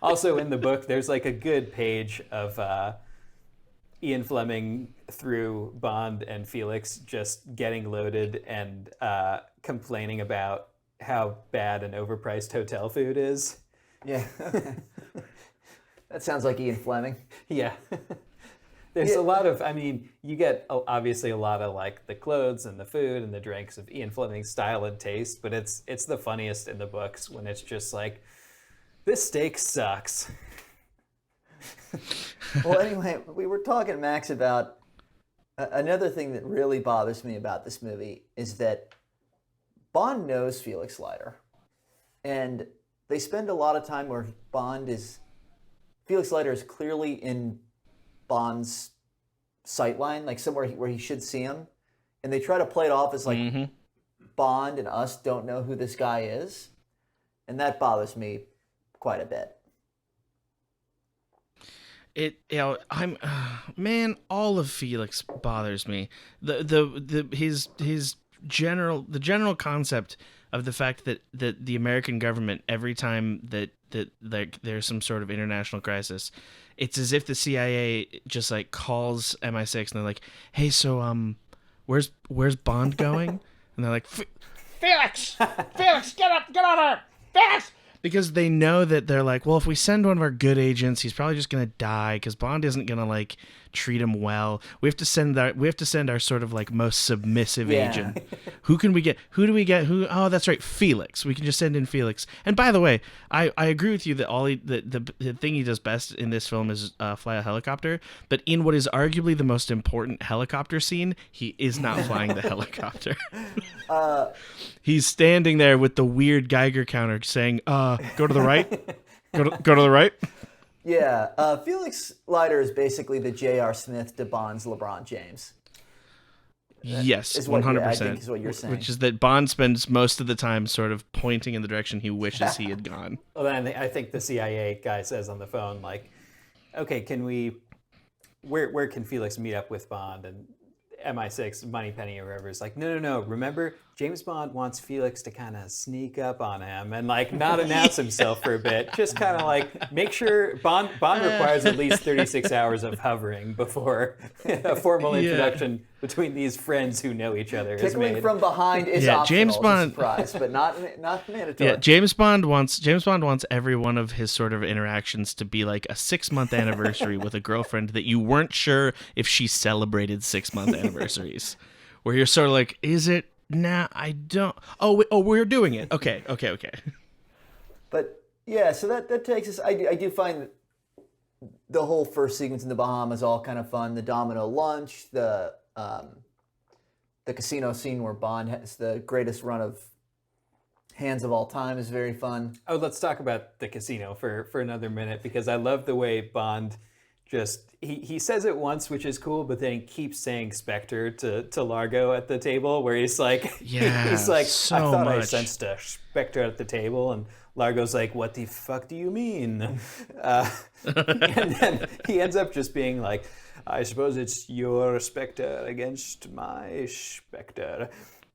Also in the book, there's like a good page of Ian Fleming through Bond and Felix just getting loaded and complaining about how bad an overpriced hotel food is. Yeah. That sounds like Ian Fleming. Yeah. There's a lot of, I mean, you get obviously a lot of like the clothes and the food and the drinks of Ian Fleming's style and taste, but it's the funniest in the books when it's just like, this steak sucks. Well, anyway, we were talking, Max, about another thing that really bothers me about this movie is that Bond knows Felix Leiter, and they spend a lot of time where Felix Leiter is clearly in Bond's sightline, like somewhere where he should see him, and they try to play it off as like Bond and us don't know who this guy is, and that bothers me quite a bit. I'm man, all of Felix bothers me. His general concept of the fact that the American government, every time that like there's some sort of international crisis, it's as if the CIA just like calls MI6 and they're like, hey, so where's Bond going? And they're like, Felix, get on her, Felix. Because they know that they're like, well, if we send one of our good agents, he's probably just gonna die because Bond isn't gonna like treat him well. We have to send our sort of like most submissive agent. Who can we get? Who do we get? Oh, that's right, Felix. We can just send in Felix. And by the way, I agree with you that the thing he does best in this film is fly a helicopter. But in what is arguably the most important helicopter scene, he is not flying the helicopter. He's standing there with the weird Geiger counter saying, go to the right. Go to the right. Yeah, Felix Leiter is basically the J.R. Smith to Bond's LeBron James. Yes, is 100%. I think is what you're saying. Which is that Bond spends most of the time sort of pointing in the direction he wishes he had gone. Well, then I think the CIA guy says on the phone, like, okay, where can Felix meet up with Bond? And MI6, Moneypenny or whoever is like, no. Remember, James Bond wants Felix to kind of sneak up on him and like not announce himself for a bit. Just kind of like make sure Bond requires at least 36 hours of hovering before a formal introduction between these friends who know each other is Tickling made. from behind is optional. James Bond, it's a surprise, but not mandatory. Yeah, James Bond wants every one of his sort of interactions to be like a 6-month anniversary with a girlfriend that you weren't sure if she celebrated 6-month anniversaries. Where you're sort of like, is it? Nah, I don't. Oh, we're doing it. Okay. But yeah, so that takes us. I do find the whole first sequence in the Bahamas all kind of fun. The domino lunch, the casino scene where Bond has the greatest run of hands of all time is very fun. Oh, let's talk about the casino for another minute, because I love the way Bond just he says it once, which is cool, but then he keeps saying Spectre to Largo at the table, where he's like, he's like, so I thought much. I sensed a Spectre at the table, and Largo's like, what the fuck do you mean? And then he ends up just being like, I suppose it's your Spectre against my Spectre.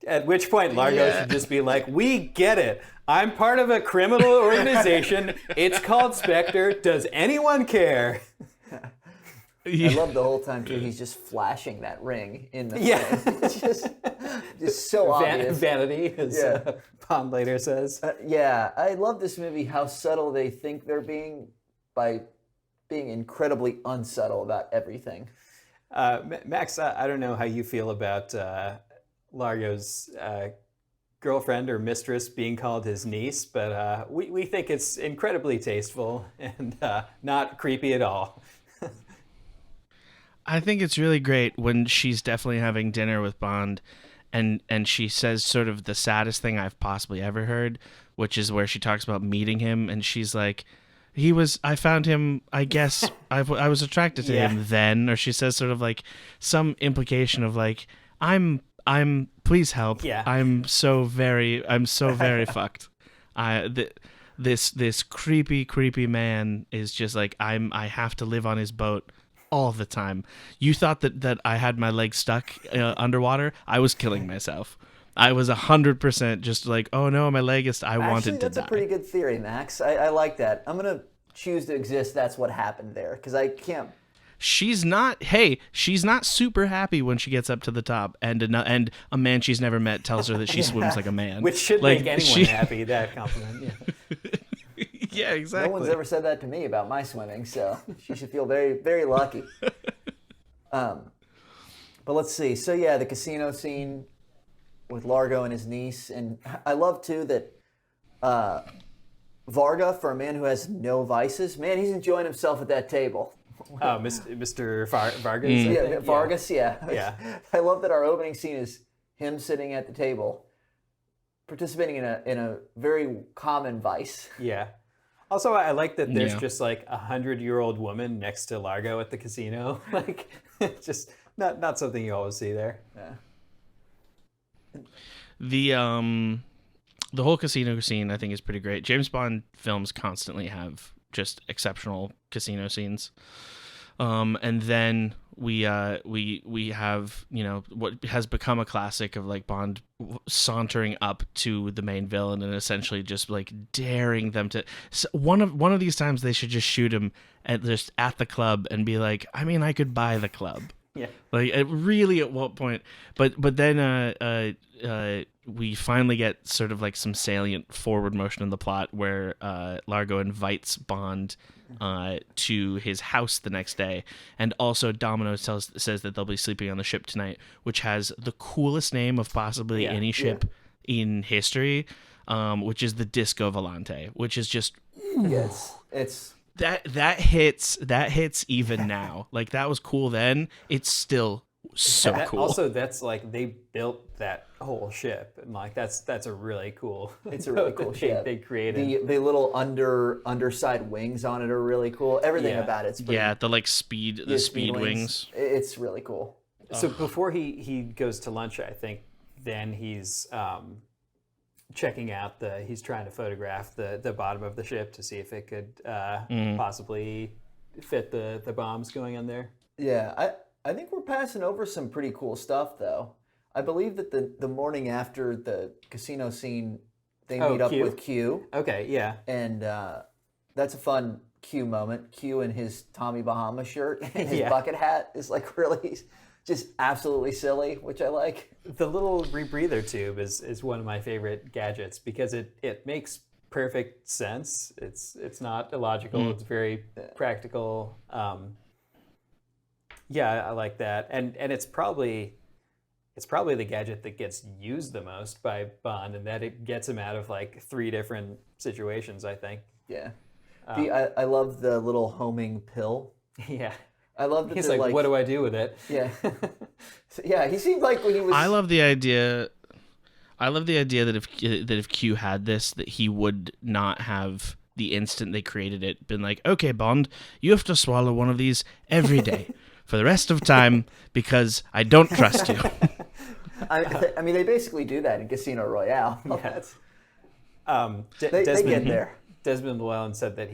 At which point Largo should just be like, we get it. I'm part of a criminal organization. It's called Spectre. Does anyone care? I love the whole time too. He's just flashing that ring in the frame. It's just so obvious. Vanity, as Yeah. Bond later says. Yeah, I love this movie. How subtle they think they're being by being incredibly unsubtle about everything. Max, I don't know how you feel about Largo's girlfriend or mistress being called his niece, but we think it's incredibly tasteful and not creepy at all. I think it's really great when she's definitely having dinner with Bond, and she says sort of the saddest thing I've possibly ever heard, which is where she talks about meeting him, and she's like, I found him, I guess, I was attracted to him then, or she says sort of like some implication of like, I'm, please help. Yeah. I'm so very fucked. This creepy man is just like, I have to live on his boat all the time. You thought that I had my legs stuck underwater? I was killing myself. I was 100% just like, oh no, my leg is. I wanted to die. That's a pretty good theory, Max. I like that. I'm gonna choose to exist. That's what happened there, because I can't. She's not. Hey, she's not super happy when she gets up to the top, and a man she's never met tells her that she swims like a man, Which should make anyone happy. That compliment. Yeah. Yeah, exactly. No one's ever said that to me about my swimming, so she should feel very, very lucky. But let's see. So yeah, the casino scene with Largo and his niece, and I love too that Varga, for a man who has no vices, man, he's enjoying himself at that table. Oh, Mr. Vargas. I Yeah, think? Vargas. Yeah. Yeah. I love that our opening scene is him sitting at the table, participating in a very common vice. Yeah. Also, I like that there's just like 100-year-old woman next to Largo at the casino. Like, just not something you always see there. Yeah. The whole casino scene I think is pretty great. James Bond films constantly have just exceptional casino scenes. And then we have, you know, what has become a classic of like Bond sauntering up to the main villain and essentially just like daring them to. So one of these times they should just shoot him at the club and be like, I mean, I could buy the club. Yeah. Like really at what point? But then we finally get sort of like some salient forward motion in the plot where Largo invites Bond to his house the next day, and also Domino says that they'll be sleeping on the ship tonight, which has the coolest name of possibly any ship in history, which is the Disco Volante, which is just it's that hits even now. Like that was cool then. It's still so cool. Also, that's like they built that whole ship, and like that's a really cool. It's a really cool ship. They created the little underside wings on it are really cool. Everything about it's pretty, the like speed wings. It's really cool. So before he goes to lunch, I think then he's checking out he's trying to photograph the bottom of the ship to see if it could possibly fit the bombs going on there. Yeah, I think we're passing over some pretty cool stuff though. I believe that the morning after the casino scene, they meet up with Q. Okay, yeah. And that's a fun Q moment. Q in his Tommy Bahama shirt and his bucket hat is like really just absolutely silly, which I like. The little rebreather tube is one of my favorite gadgets because it makes perfect sense. It's not illogical. It's very practical. Yeah, I like that. And it's probably the gadget that gets used the most by Bond, and that it gets him out of like 3 different situations, I think. Yeah. I love the little homing pill. Yeah. I love that he's like, what do I do with it? Yeah. Yeah, he seemed like when he was... I love the idea that if Q had this, that he would not have the instant they created it been like, okay, Bond, you have to swallow one of these every day for the rest of time because I don't trust you. I mean, they basically do that in Casino Royale. Yeah. They get there. Desmond Llewellyn said that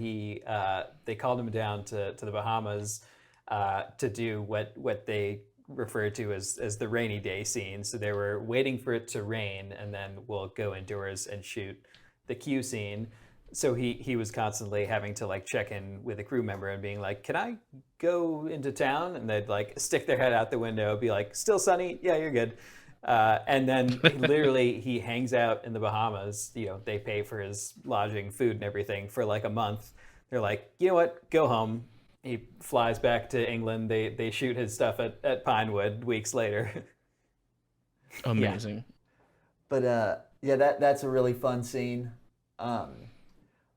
they called him down to the Bahamas to do what they refer to as the rainy day scene. So they were waiting for it to rain, and then we'll go indoors and shoot the Q scene. so he was constantly having to like check in with a crew member and being like, "Can I go into town?" And they'd like stick their head out the window, be like, "Still sunny? Yeah, you're good." And then literally he hangs out in the Bahamas. You know, they pay for his lodging, food, and everything for like a month. They're like, "You know what? Go home." He flies back to England. They shoot his stuff at Pinewood weeks later. Amazing. But yeah, that's a really fun scene. I'm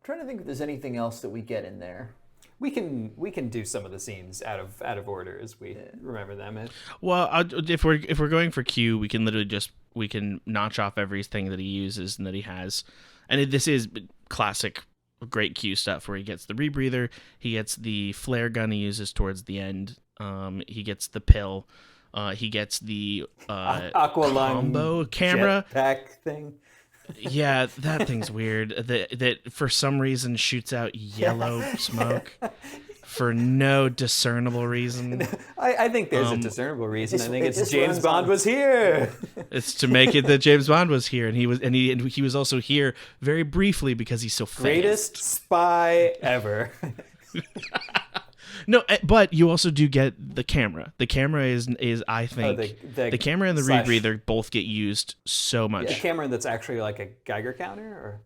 trying to think if there's anything else that we get in there. We can do some of the scenes out of order as we remember them. Well, if we're going for Q, we can literally we can notch off everything that he uses and that he has, and this is classic, great Q stuff where he gets the rebreather, he gets the flare gun he uses towards the end, he gets the pill, he gets the Aqualung combo camera jetpack thing. Yeah, that thing's weird. That for some reason shoots out yellow smoke for no discernible reason. I think there's a discernible reason. I think it's just James runs Bond on- was here. It's to make it that James Bond was here, and he was also here very briefly because he's so fast. Greatest spy ever. No, but you also do get the camera. The camera is I think the camera and the rebreather both get used so much. The camera that's actually like a Geiger counter, or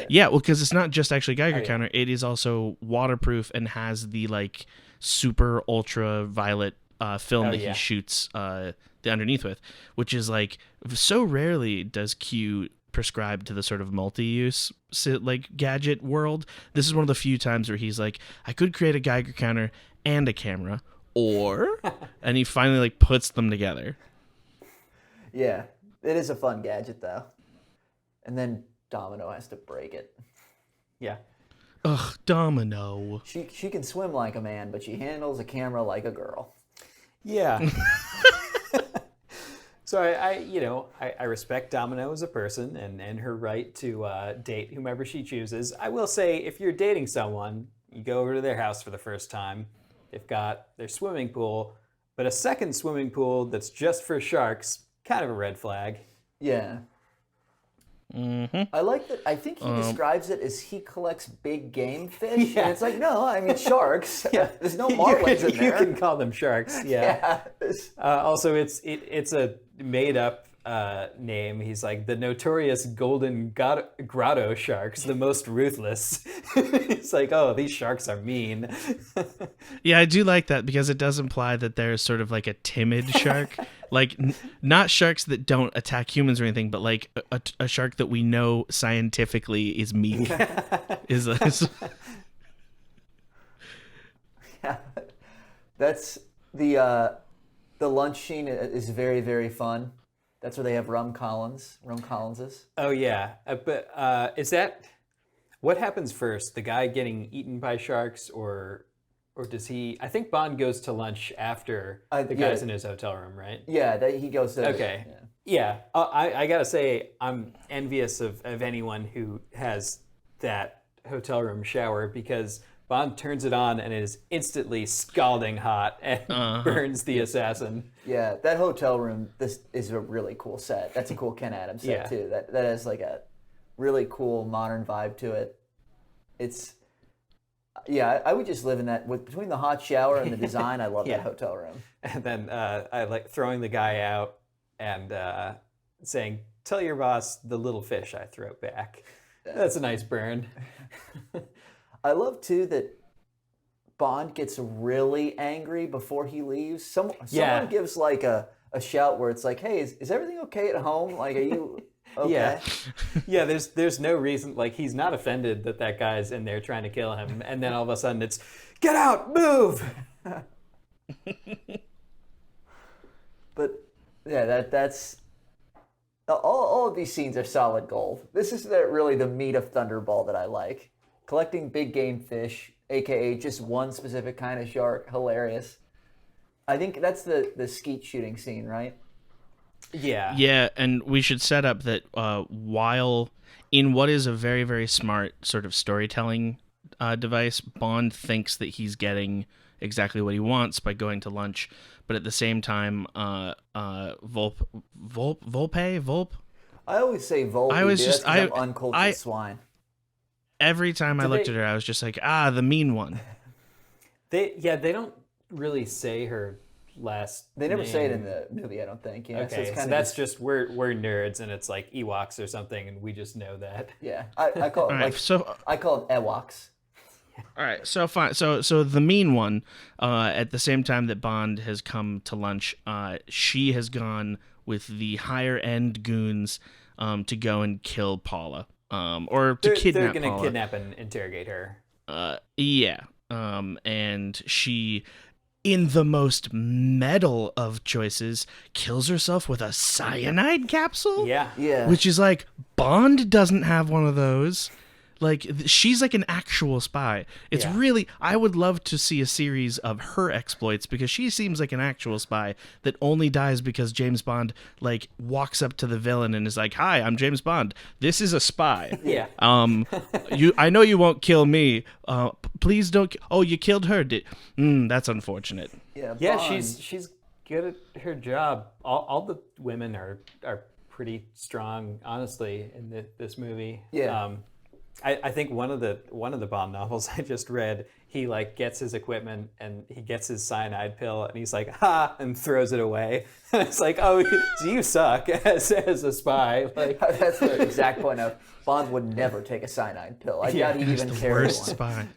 Yeah, well, because it's not just actually Geiger yeah. counter; it is also waterproof and has the like super ultraviolet film that yeah. he shoots the underneath with, which is like so rarely does Q prescribe to the sort of multi-use like gadget world. This is one of the few times where he's like, I could create a Geiger counter and a camera, or and he finally like puts them together. Yeah, it is a fun gadget though. And then Domino has to break it. yeah. Ugh, Domino. She can swim like a man, but she handles a camera like a girl. Yeah. So I respect Domino as a person and her right to date whomever she chooses. I will say, if you're dating someone, you go over to their house for the first time. They've got their swimming pool, but a second swimming pool that's just for sharks, kind of a red flag. Yeah. Mm-hmm. I like that. I think he describes it as he collects big game fish. Yeah. And it's like, no, I mean sharks. Yeah. There's no marlins in You there. can call them sharks. Yeah. Yeah. Also, it's a made-up name. He's like the notorious golden grotto sharks, the most ruthless. It's like, oh, these sharks are mean. Yeah, I do like that because it does imply that there's sort of like a timid shark, like not sharks that don't attack humans or anything, but like a shark that we know scientifically is meek. is Yeah. That's the lunch scene is very, very fun. That's where they have rum Collinses. Oh yeah, but is that what happens first? The guy getting eaten by sharks, or does he? I think Bond goes to lunch after the guy's in his hotel room, right? Yeah, he goes to. Okay. Yeah. Yeah, I gotta say, I'm envious of anyone who has that hotel room shower, because Bond turns it on and it is instantly scalding hot and burns the assassin. Yeah, that hotel room. This is a really cool set. That's a cool Ken Adams set Yeah. too. That has like a really cool modern vibe to it. It's I would just live in that between the hot shower and the design. I love Yeah. that hotel room. And then I like throwing the guy out and saying, "Tell your boss the little fish I throw back." That's a nice burn. I love too that Bond gets really angry before he leaves. Someone gives like a shout where it's like, "Hey, is everything okay at home? Like, are you okay?" Yeah, yeah. There's no reason, like, he's not offended that guy's in there trying to kill him, and then all of a sudden it's, "Get out, move!" But yeah, that's all of these scenes are solid gold. This is really the meat of Thunderball that I like. Collecting big game fish, aka just one specific kind of shark, hilarious. I think that's the skeet shooting scene, right? Yeah. Yeah, and we should set up that while in what is a very, very smart sort of storytelling device, Bond thinks that he's getting exactly what he wants by going to lunch, but at the same time, Volpe? I always say Volpe. I was dude. just- That's 'cause I- I'm uncultured I- swine. Every time I Did looked they- at her, I was just like, the mean one. They don't really say her last. They never say it in name. the movie, I don't think. Yeah, Okay, it's so kind of that's just we're nerds, and it's like Ewoks or something, and we just know that. yeah. I call it All right, so I call it Ewoks. all right, so fine. So the mean one, at the same time that Bond has come to lunch, she has gone with the higher end goons to go and kill Paula, or to They're kidnap gonna Paula. kidnap and interrogate her. Yeah. And she, in the most metal of choices, kills herself with a cyanide capsule. Yeah. Yeah. Which is like, Bond doesn't have one of those. Like, she's like an actual spy. It's Yeah. really, I would love to see a series of her exploits, because she seems like an actual spy that only dies because James Bond, like, walks up to the villain and is like, "Hi, I'm James Bond. This is a spy. Yeah. I know you won't kill me. Please don't. Oh, you killed her. That's unfortunate." Yeah. Yeah, Bond. she's good at her job. All the women are pretty strong, honestly, in this movie. Yeah. I think one of the Bond novels I just read, he like gets his equipment and he gets his cyanide pill and he's like, "Ha!" and throws it away. And it's like, oh, so you suck as a spy. Like, That's the exact point of Bond would never take a cyanide pill. I doubt he'd even carry Worst one. spy.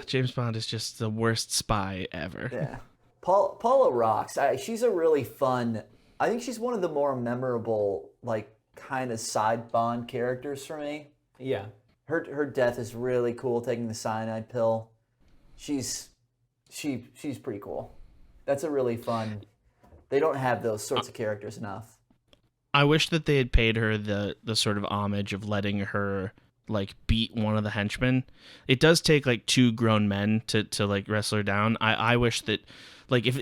James Bond is just the worst spy ever. Yeah. Paula rocks. She's a really fun. I think she's one of the more memorable, like, kind of side Bond characters for me. yeah. Her death is really cool. Taking the cyanide pill, she's pretty cool. That's a really fun. They don't have those sorts of characters enough. I wish that they had paid her the sort of homage of letting her like beat one of the henchmen. It does take like two grown men to like wrestle her down. I wish that like if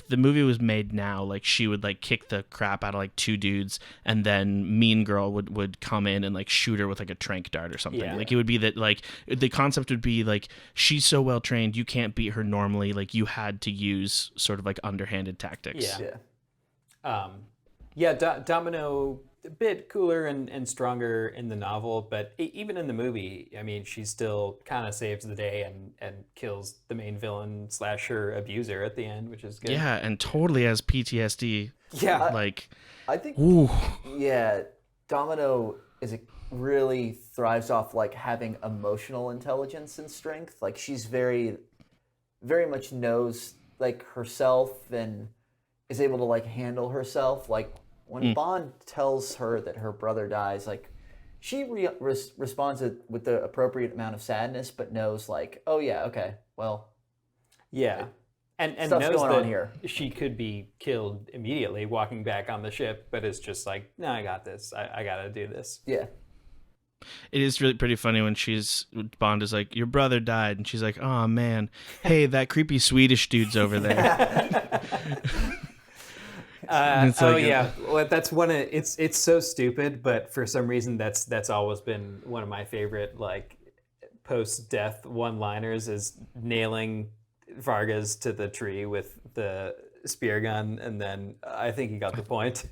the movie was made now, like she would like kick the crap out of like two dudes, and then Mean Girl would come in and like shoot her with like a tranq dart or something. Yeah. Like it would be that like the concept would be like, she's so well trained, you can't beat her normally. Like you had to use sort of like underhanded tactics. Yeah. Yeah. Domino, a bit cooler and stronger in the novel, but even in the movie, I mean, she still kind of saves the day and kills the main villain / her abuser at the end, which is good. Yeah, and totally has PTSD. Yeah. Like, I think. ooh. Yeah, Domino really thrives off like having emotional intelligence and strength. Like she's very, very much knows like herself and is able to like handle herself. Like when Bond tells her that her brother dies, like she responds with the appropriate amount of sadness, but knows like, oh yeah, okay, well, Yeah. And Stuff's knows going that on here. she could be killed immediately walking back on the ship, but it's just like, no, I got this. I got to do this. yeah. It is really pretty funny when Bond is like, "Your brother died," and she's like, "Oh man, hey, that creepy Swedish dude's over there." It's Oh like yeah, well, that's one of it's so stupid, but for some reason that's always been one of my favorite like post-death one-liners is nailing Vargas to the tree with the spear gun, and then I think he got the point.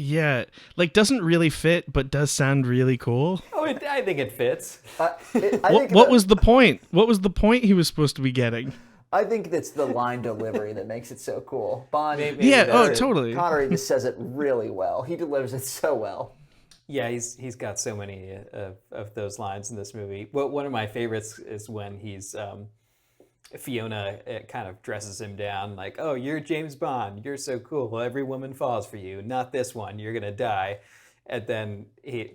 Yeah, like doesn't really fit, but does sound really cool. Oh, I think it fits. I What think what was the point? What was the point he was supposed to be getting? I think that's the line delivery that makes it so cool. Bond. Maybe Yeah, that's it. totally. Connery just says it really well. He delivers it so well. Yeah, he's got so many of those lines in this movie. Well, one of my favorites is when he's Fiona kind of dresses him down like, "Oh, you're James Bond. You're so cool. Every woman falls for you. Not this one. You're gonna die." And then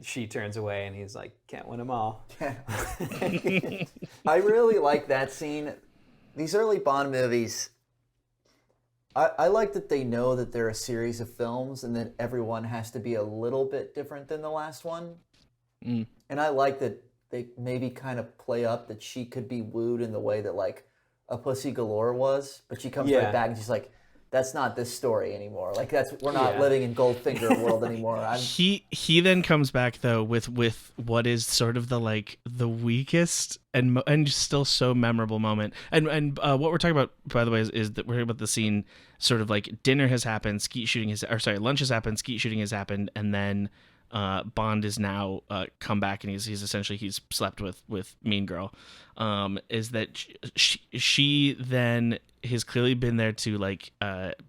she turns away, and he's like, "Can't win them all." I really like that scene. These early Bond movies, I like that they know that they're a series of films and that everyone has to be a little bit different than the last one. And I like that they maybe kind of play up that she could be wooed in the way that like a Pussy Galore was, but she comes Yeah. right back and she's like, that's not this story anymore. Like we're not Yeah. living in Goldfinger world anymore. He then comes back though with what is sort of the weakest and still so memorable moment. And what we're talking about, by the way, is that we're talking about the scene sort of like dinner has happened, lunch has happened, skeet shooting has happened, and then Bond is now come back and he's essentially he's slept with Mean Girl, is that she then has clearly been there to like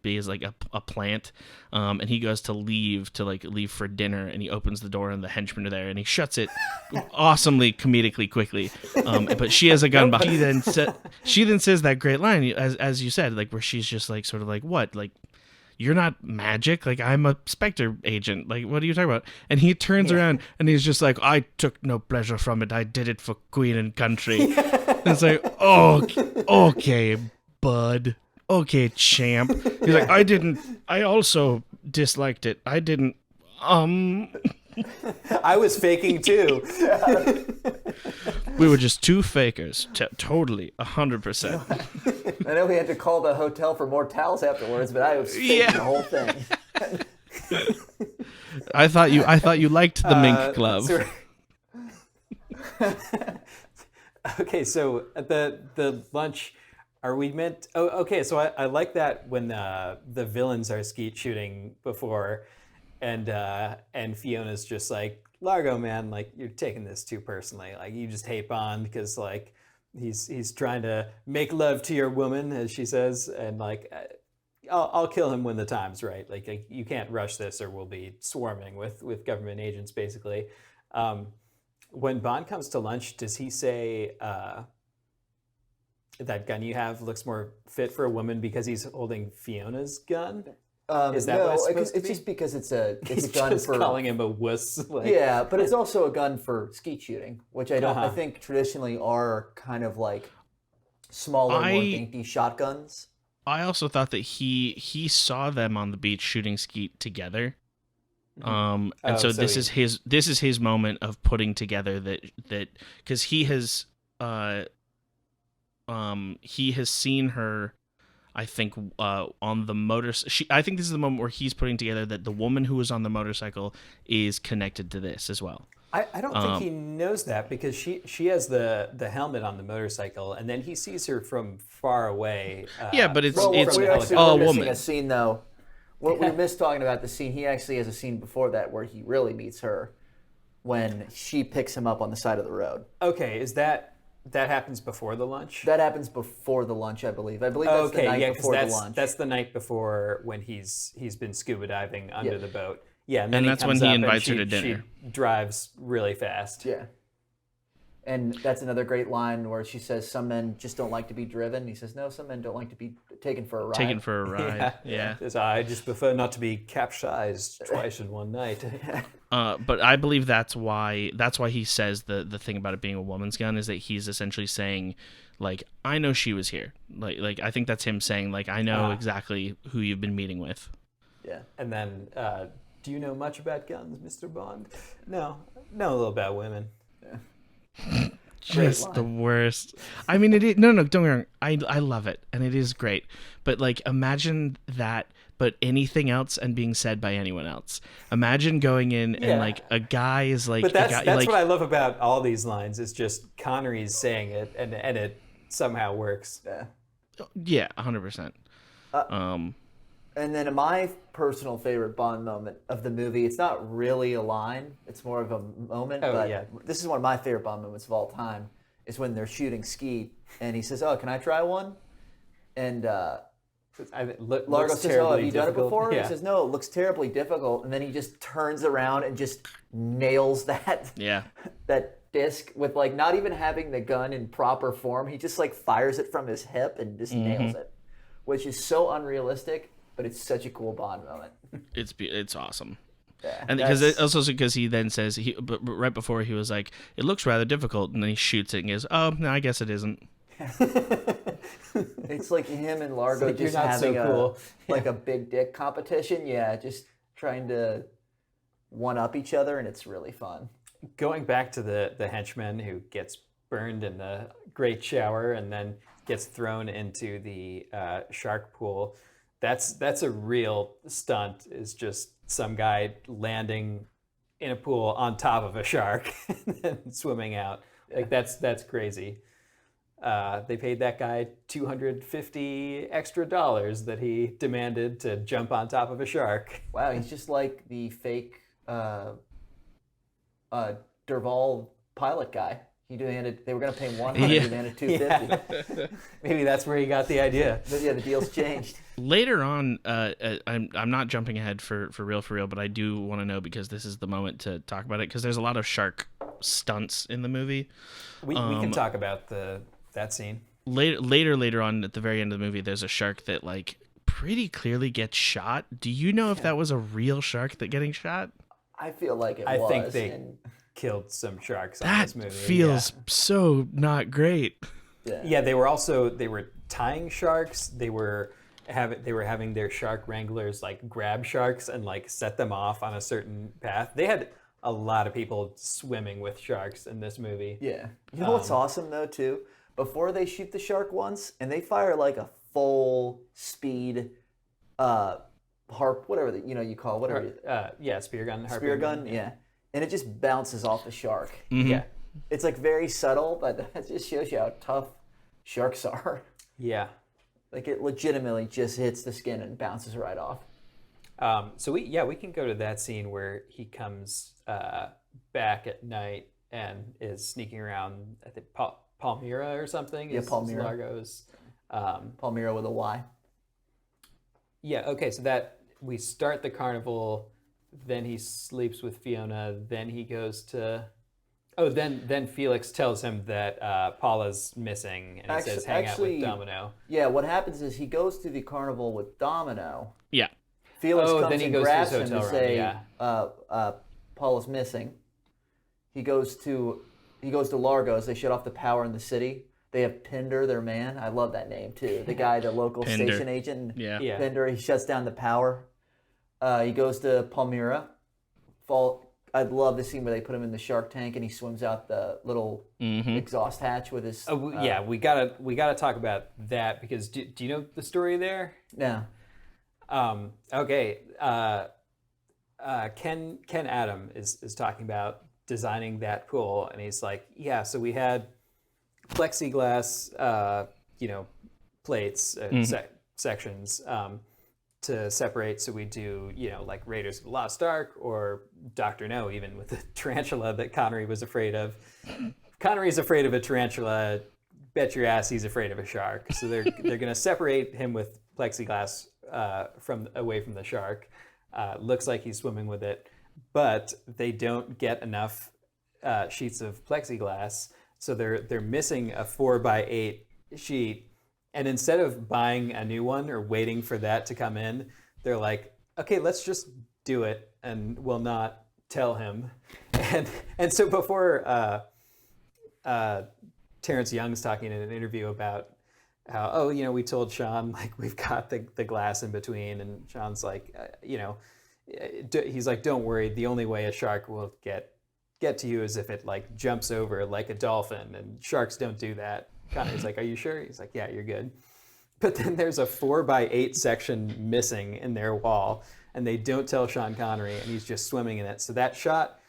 be as like a plant, and he goes to leave for dinner, and he opens the door and the henchmen are there and he shuts it awesomely comedically quickly, but she has a gun behind. She then says that great line as you said, like where she's just like sort of like, what, like, you're not magic, like I'm a Spectre agent, like what are you talking about? And he turns around and he's just like, I took no pleasure from it, I did it for Queen and country. And it's like, oh, okay, bud, okay, champ. He's like, I also disliked it, I didn't I was faking too. We were just two fakers, totally 100%. I know we had to call the hotel for more towels afterwards, but I was faking the whole thing. I thought you liked the mink glove. Okay, so at the lunch, are we meant? Oh, okay. So I like that when the villains are skeet shooting before, and Fiona's just like, Largo, man, like you're taking this too personally. Like you just hate Bond because like he's trying to make love to your woman, as she says, and like I'll kill him when the time's right. Like you can't rush this, or we'll be swarming with government agents, basically. When Bond comes to lunch, does he say that gun you have looks more fit for a woman because he's holding Fiona's gun? Is that no, what it's supposed to be? just because it's a He's gun just for calling him a wuss. Like, yeah, but it's also a gun for skeet shooting, which I think traditionally are kind of like smaller, more dainty shotguns. I also thought that he saw them on the beach shooting skeet together. And so this is his moment of putting together that because he has seen her, I think, on the motor. I think this is the moment where he's putting together that the woman who was on the motorcycle is connected to this as well. I don't think he knows that because she has the helmet on the motorcycle, and then he sees her from far away. Yeah, but it's we're missing a scene though. We missed talking about the scene. He actually has a scene before that where he really meets her when she picks him up on the side of the road. Okay, is that happens before the lunch? That happens before the lunch, I believe. I believe that's the night before the lunch. That's the night before when he's been scuba diving under the boat. Yeah, and that's when he invites her to dinner. She drives really fast. Yeah. And that's another great line where she says, some men just don't like to be driven. He says, no, some men don't like to be taken for a ride. Taken for a ride, yeah. I just prefer not to be capsized twice in one night. But I believe that's why he says the thing about it being a woman's gun is that he's essentially saying, like, I know she was here. Like I think that's him saying, like, I know exactly who you've been meeting with. Yeah. And then, do you know much about guns, Mr. Bond? No, know a little about women. Yeah. Just the worst. I mean, it is, no, don't get me wrong. I love it, and it is great. But like, imagine that, but anything else and being said by anyone else. Imagine going in and like a guy is like. But that's what I love about all these lines is just Connery's saying it, and it somehow works. Yeah, 100%. And then my personal favorite Bond moment of the movie, it's not really a line, it's more of a moment, this is one of my favorite Bond moments of all time, is when they're shooting skeet, and he says, oh, can I try one? And Largo says, oh, have you done it before? Yeah. He says, no, it looks terribly difficult, and then he just turns around and just nails that disc with like not even having the gun in proper form. He just like fires it from his hip and just nails it, which is so unrealistic. But it's such a cool Bond moment. It's awesome. Yeah, and because he then says but right before he was like, it looks rather difficult, and then he shoots it and goes, oh no, I guess it isn't. It's like him and Largo like just having a big dick competition. Yeah, just trying to one up each other, and it's really fun. Going back to the henchman who gets burned in the great shower and then gets thrown into the shark pool. That's a real stunt, is just some guy landing in a pool on top of a shark and then swimming out. Like that's crazy. They paid that guy $250 extra that he demanded to jump on top of a shark. Wow, he's just like the fake Derval pilot guy. They were going to pay 100, Yeah. he demanded 250. Maybe that's where he got the idea. But yeah, the deal's changed. Later on, I'm not jumping ahead for real, but I do want to know because this is the moment to talk about it because there's a lot of shark stunts in the movie. We can talk about that scene. Later on at the very end of the movie, there's a shark that like pretty clearly gets shot. Do you know if that was a real shark that getting shot? I feel like it I was. think they killed some sharks on That this movie. feels so not great. Yeah, they were tying sharks. They were having their shark wranglers like grab sharks and like set them off on a certain path. They had a lot of people swimming with sharks in this movie. Yeah. You know what's awesome though too? Before they shoot the shark once, and they fire like a full speed harp, whatever you call it, whatever. Spear gun. Spear harpoon gun, yeah. And it just bounces off the shark. Mm-hmm. Yeah, It's like very subtle, but that just shows you how tough sharks are. yeah. Like it legitimately just hits the skin and bounces right off. So we can go to that scene where he comes back at night and is sneaking around. I think Palmyra or something. Yeah, is Palmyra. Largo's. Palmyra with a Y. Yeah. Okay. So that we start the carnival, then he sleeps with Fiona. Then he goes to. Oh, then Felix tells him that Paula's missing, and he says, "Hang out with Domino." Yeah, what happens is he goes to the carnival with Domino. Yeah. Felix comes then he and goes to grabs his him to hotel room, say, yeah. Paula's missing. He goes to Largo's. They shut off the power in the city. They have Pinder, their man. I love that name too. The guy, the local Pinder. station agent. Yeah. Yeah. Pinder. He shuts down the power. He goes to Palmyra. I'd love the scene where they put him in the shark tank and he swims out the little exhaust hatch with his. We gotta talk about that because do you know the story there? No. Okay. Ken Adam is talking about designing that pool, and he's like, yeah. So we had plexiglass, plates, sections to separate. So we do, like Raiders of the Lost Ark or Dr. No, even with the tarantula that Connery was afraid of. Connery's afraid of a tarantula. Bet your ass he's afraid of a shark. So they're gonna separate him with plexiglass away from the shark. Looks like he's swimming with it, but they don't get enough sheets of plexiglass, so they're missing a 4x8 sheet. And instead of buying a new one or waiting for that to come in, they're like, okay, let's just do it, and we'll not tell him. And so before Terrence Young's talking in an interview about how, we told Sean, like, we've got the glass in between, and Sean's like, he's like, don't worry, the only way a shark will get to you is if it like jumps over like a dolphin, and sharks don't do that. Connor's like, are you sure? He's like, yeah, you're good. But then there's a 4x8 section missing in their wall, and they don't tell Sean Connery, and he's just swimming in it. So that shot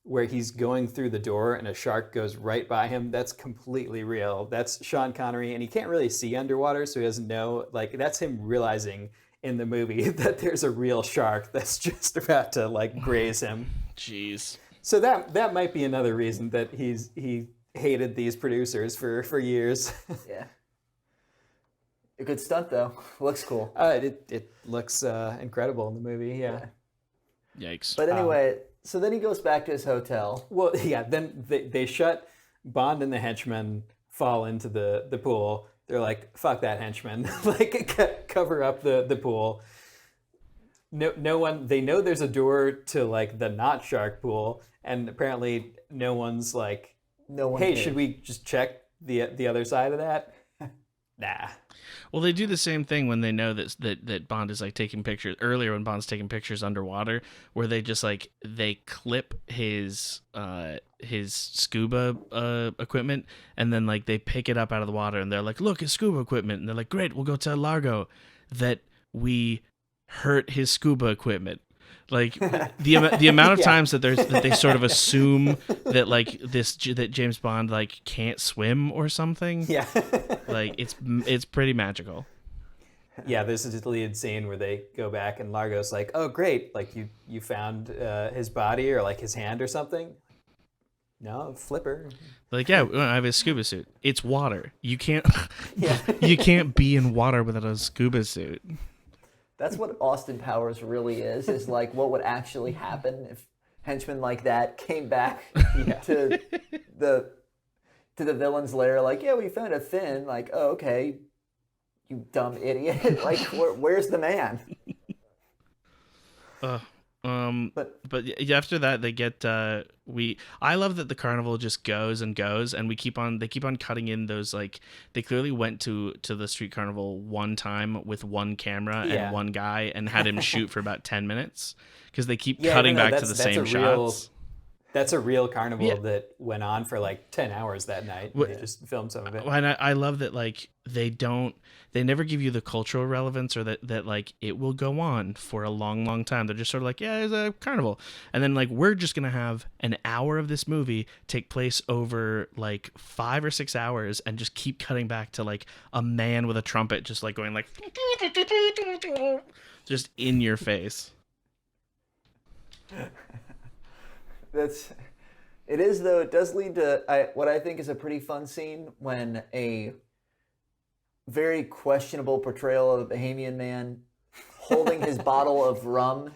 where he's going through the door and a shark goes right by him, that's completely real. That's Sean Connery, and he can't really see underwater, so he doesn't know. Like, that's him realizing in the movie that there's a real shark that's just about to like graze him. Jeez. So that might be another reason that he hated these producers for years. Yeah. A good stunt though. Looks cool. It looks incredible in the movie. Yeah. Yikes. But anyway, so then he goes back to his hotel. Well, yeah. Then they shut Bond and the henchmen fall into the pool. They're like, fuck that henchman. Like, cover up the pool. No one. They know there's a door to like the not shark pool, and apparently no one's like, hey, should we just check the other side of that? Nah. Well, they do the same thing when they know that Bond is like taking pictures earlier when Bond's taking pictures underwater, where they just like they clip his scuba equipment, and then like they pick it up out of the water, and they're like, look, it's scuba equipment, and they're like, great, we'll go tell Largo that we hurt his scuba equipment. Like the amount of times that they sort of assume that like that James Bond like can't swim or something. Yeah. Like it's pretty magical. Yeah, this is the lead scene where they go back and Largo's like, oh great, like you found his body or like his hand or something. No, flipper. Like, yeah, I have a scuba suit. It's water. You can't Yeah. you can't be in water without a scuba suit. That's what Austin Powers really is like what would actually happen if henchmen like that came back to the villain's lair, like, yeah, we found a fin, like, oh, okay, you dumb idiot. Like, where's the man? But after that they get I love that the carnival just goes and goes, and they keep on cutting in those, like, they clearly went to the street carnival one time with one camera and one guy and had him shoot for about 10 minutes because they keep cutting back to the same shots. That's a real carnival that went on for like 10 hours that night. They just filmed some of it. And I love that, like, they never give you the cultural relevance or that like it will go on for a long, long time. They're just sort of like, yeah, there's a carnival. And then, like, we're just going to have an hour of this movie take place over like 5 or 6 hours and just keep cutting back to like a man with a trumpet just like going like just in your face. It is, though. It does lead to what I think is a pretty fun scene when a very questionable portrayal of a Bahamian man holding his bottle of rum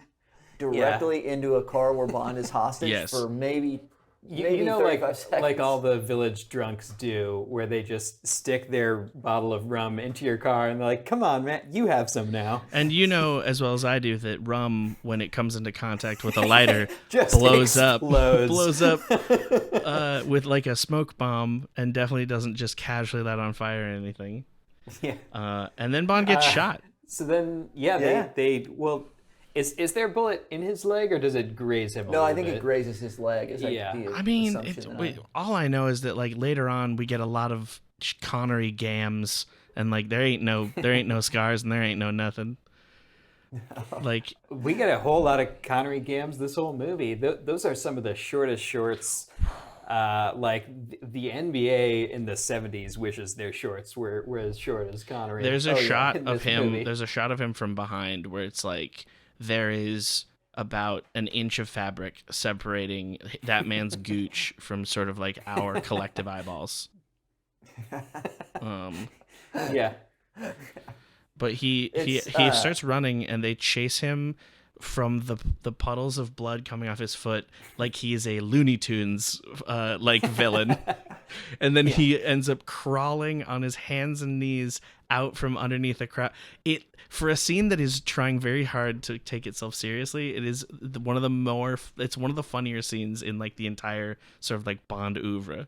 directly into a car where Bond is hostage for maybe you know, 35 seconds. Like all the village drunks do, where they just stick their bottle of rum into your car and they're like, come on, man, you have some now. And you know as well as I do that rum, when it comes into contact with a lighter, just blows explodes. up with like a smoke bomb, and definitely doesn't just casually light on fire or anything. Yeah. And then Bond gets shot. So then, they is there a bullet in his leg, or does it graze him? No, I think it grazes his leg. Is like I mean, all I know is that, like, later on we get a lot of Connery gams, and like there ain't no scars and there ain't no nothing. Like, we get a whole lot of Connery gams this whole movie. Those are some of the shortest shorts. Like the NBA in the 70s wishes their shorts were as short as Connery. There's a shot of him. Movie. There's a shot of him from behind where it's like there is about an inch of fabric separating that man's gooch from sort of like our collective eyeballs. Yeah. But he starts running, and they chase him from the puddles of blood coming off his foot like he is a Looney Tunes like villain. And then he ends up crawling on his hands and knees out from underneath a crowd. For a scene that is trying very hard to take itself seriously, it is one of the funnier scenes in like the entire sort of like Bond oeuvre.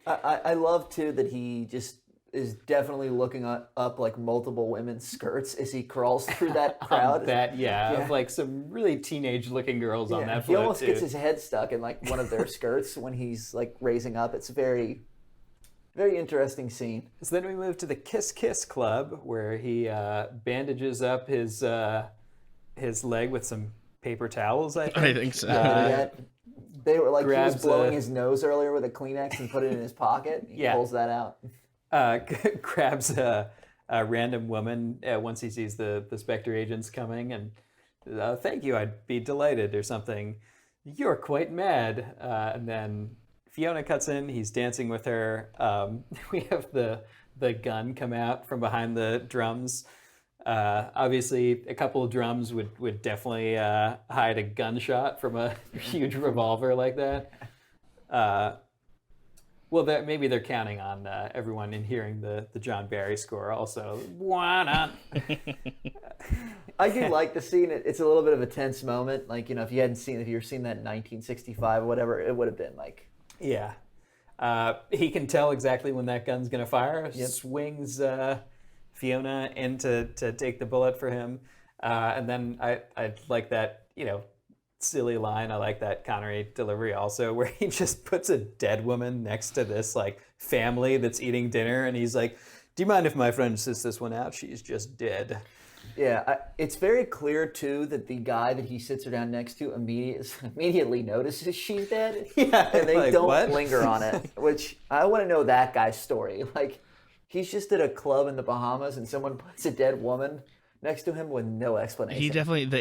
I love too that he just is definitely looking up like multiple women's skirts as he crawls through that crowd. Of like some really teenage looking girls on that float. He almost gets his head stuck in like one of their skirts when he's like raising up. It's a very, very interesting scene. So then we move to the Kiss Kiss Club, where he bandages up his leg with some paper towels, I think so. They were like, he was blowing his nose earlier with a Kleenex and put it in his pocket. He pulls that out. Grabs a random woman once he sees the Spectre agents coming, and thank you, I'd be delighted, or something. You're quite mad. And then Fiona cuts in. He's dancing with her. We have the gun come out from behind the drums. Obviously, a couple of drums would definitely hide a gunshot from a huge revolver like that. Well, maybe they're counting on everyone in hearing the John Barry score also. Why not? I do like the scene. It's a little bit of a tense moment. Like, you know, if you were seeing that in 1965 or whatever, it would have been like... Yeah. He can tell exactly when that gun's going to fire. Yep. Swings Fiona in to take the bullet for him. And then I like that, you know, silly line. I like that Connery delivery also, where he just puts a dead woman next to this like family that's eating dinner, and he's like, do you mind if my friend sits this one out? She's just dead. Yeah, it's very clear too that the guy that he sits her down next to immediately notices she's dead. Yeah, and they like, don't linger on it, which I want to know that guy's story. Like, he's just at a club in the Bahamas and someone puts a dead woman next to him with no explanation.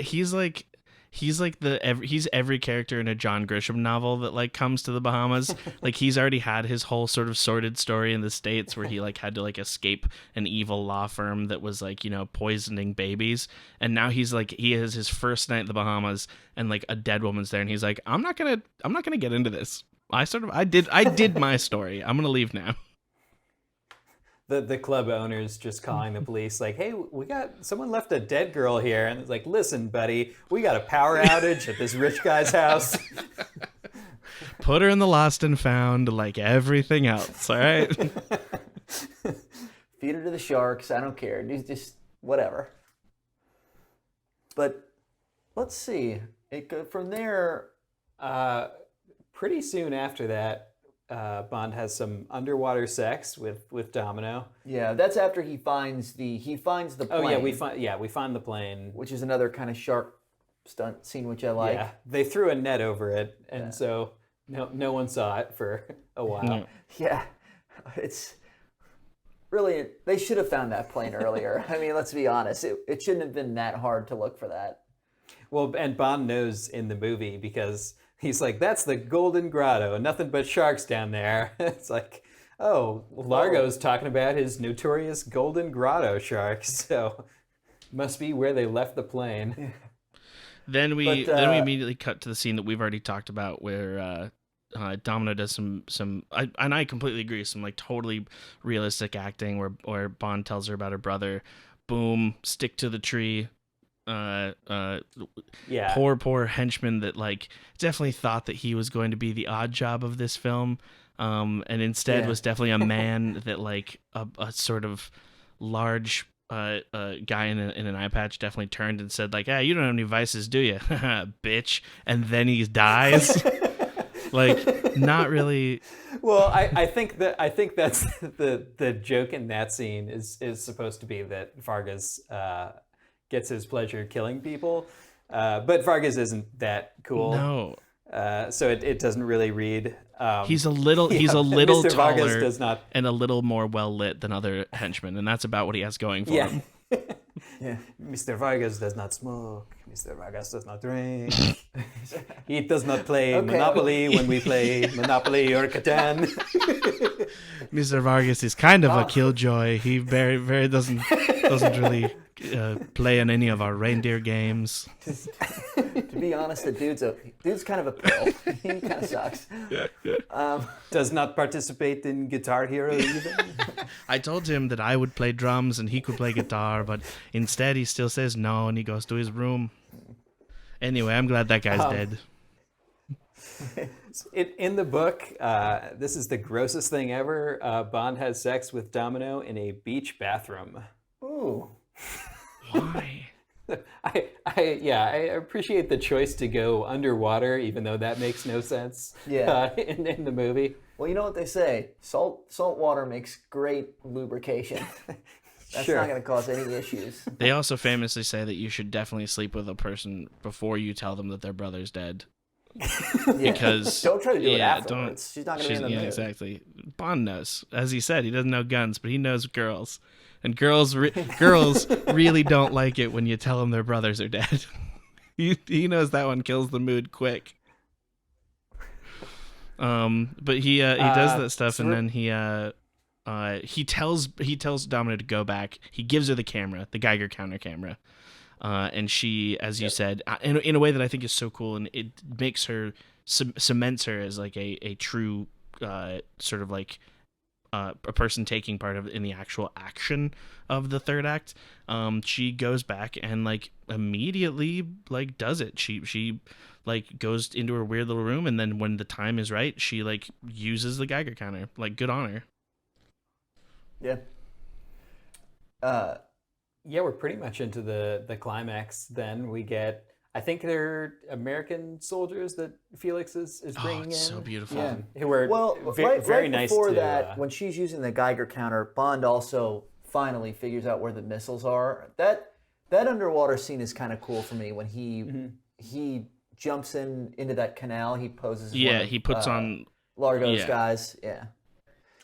He's like, he's like he's every character in a John Grisham novel that like comes to the Bahamas. Like he's already had his whole sort of sordid story in the States where he like had to like escape an evil law firm that was like, you know, poisoning babies, and now he's like he has his first night in the Bahamas and like a dead woman's there, and he's like, I'm not gonna get into this. I did my story. I'm gonna leave now. The club owners just calling the police like, hey, we got someone left a dead girl here, and it's like, listen, buddy, we got a power outage at this rich guy's house. Put her in the lost and found like everything else. All right. Feed her to the sharks. I don't care. Just whatever. But let's see. From there. Pretty soon after that, Bond has some underwater sex with Domino. Yeah, that's after he finds the plane. Oh yeah, we find the plane, which is another kind of shark stunt scene, which I like. Yeah, they threw a net over it, and so no one saw it for a while. No. Yeah, it's really, they should have found that plane earlier. I mean, let's be honest, it shouldn't have been that hard to look for that. Well, and Bond knows in the movie because he's like, that's the Golden Grotto, nothing but sharks down there. It's like, oh, Largo's talking about his notorious Golden Grotto sharks, so must be where they left the plane. Then we immediately cut to the scene that we've already talked about, where Domino does some and I completely agree, some like totally realistic acting where Bond tells her about her brother. Boom, stick to the tree. Poor henchman that like definitely thought that he was going to be the odd job of this film, and instead was definitely a man that like a sort of large guy in an eye patch definitely turned and said like, "Ah, you don't have any vices, do you, bitch?" And then he dies. Like, not really. Well, I think that's the joke in that scene is supposed to be that Vargas gets his pleasure killing people, but Vargas isn't that cool. No. So it doesn't really read. He's a little Mr. taller Vargas does not... and a little more well lit than other henchmen, and that's about what he has going for him. Yeah. Mr. Vargas does not smoke. Mr. Vargas does not drink. He does not play Monopoly when we play Monopoly or Catan. Mr. Vargas is kind of a killjoy. He very doesn't really play in any of our reindeer games. To be honest, the dude's kind of a pill. He kind of sucks. Does not participate in Guitar Hero either. I told him that I would play drums and he could play guitar, but instead he still says no and he goes to his room. Anyway, I'm glad that guy's dead. In the book, this is the grossest thing ever. Bond has sex with Domino in a beach bathroom. Ooh. Why? I appreciate the choice to go underwater, even though that makes no sense. Yeah. In the movie. Well, you know what they say: salt water makes great lubrication. That's not going to cause any issues. They also famously say that you should definitely sleep with a person before you tell them that their brother's dead. Because don't try to do it afterwards. She's not going to be in the mood. Exactly. Bond knows, as he said, he doesn't know guns, but he knows girls. And girls really don't like it when you tell them their brothers are dead. He knows that one kills the mood quick. But he does that stuff, and then he tells Domino to go back. He gives her the camera, the Geiger counter camera, and she, as you said, in a way that I think is so cool, and it makes her cements her as like a true sort of like. A person taking part in the actual action of the third act. She goes back and like immediately like does it. She like goes into her weird little room, and then when the time is right, she like uses the Geiger counter. Like, good on her. Yeah. Yeah, we're pretty much into the climax. Then we get, I think they're American soldiers that Felix is bringing in. So beautiful. Yeah. Who were very right nice before to, that, when she's using the Geiger counter, Bond also finally figures out where the missiles are. That underwater scene is kind of cool for me when he jumps into that canal. He poses. Yeah, he puts on Largo's guys. Yeah.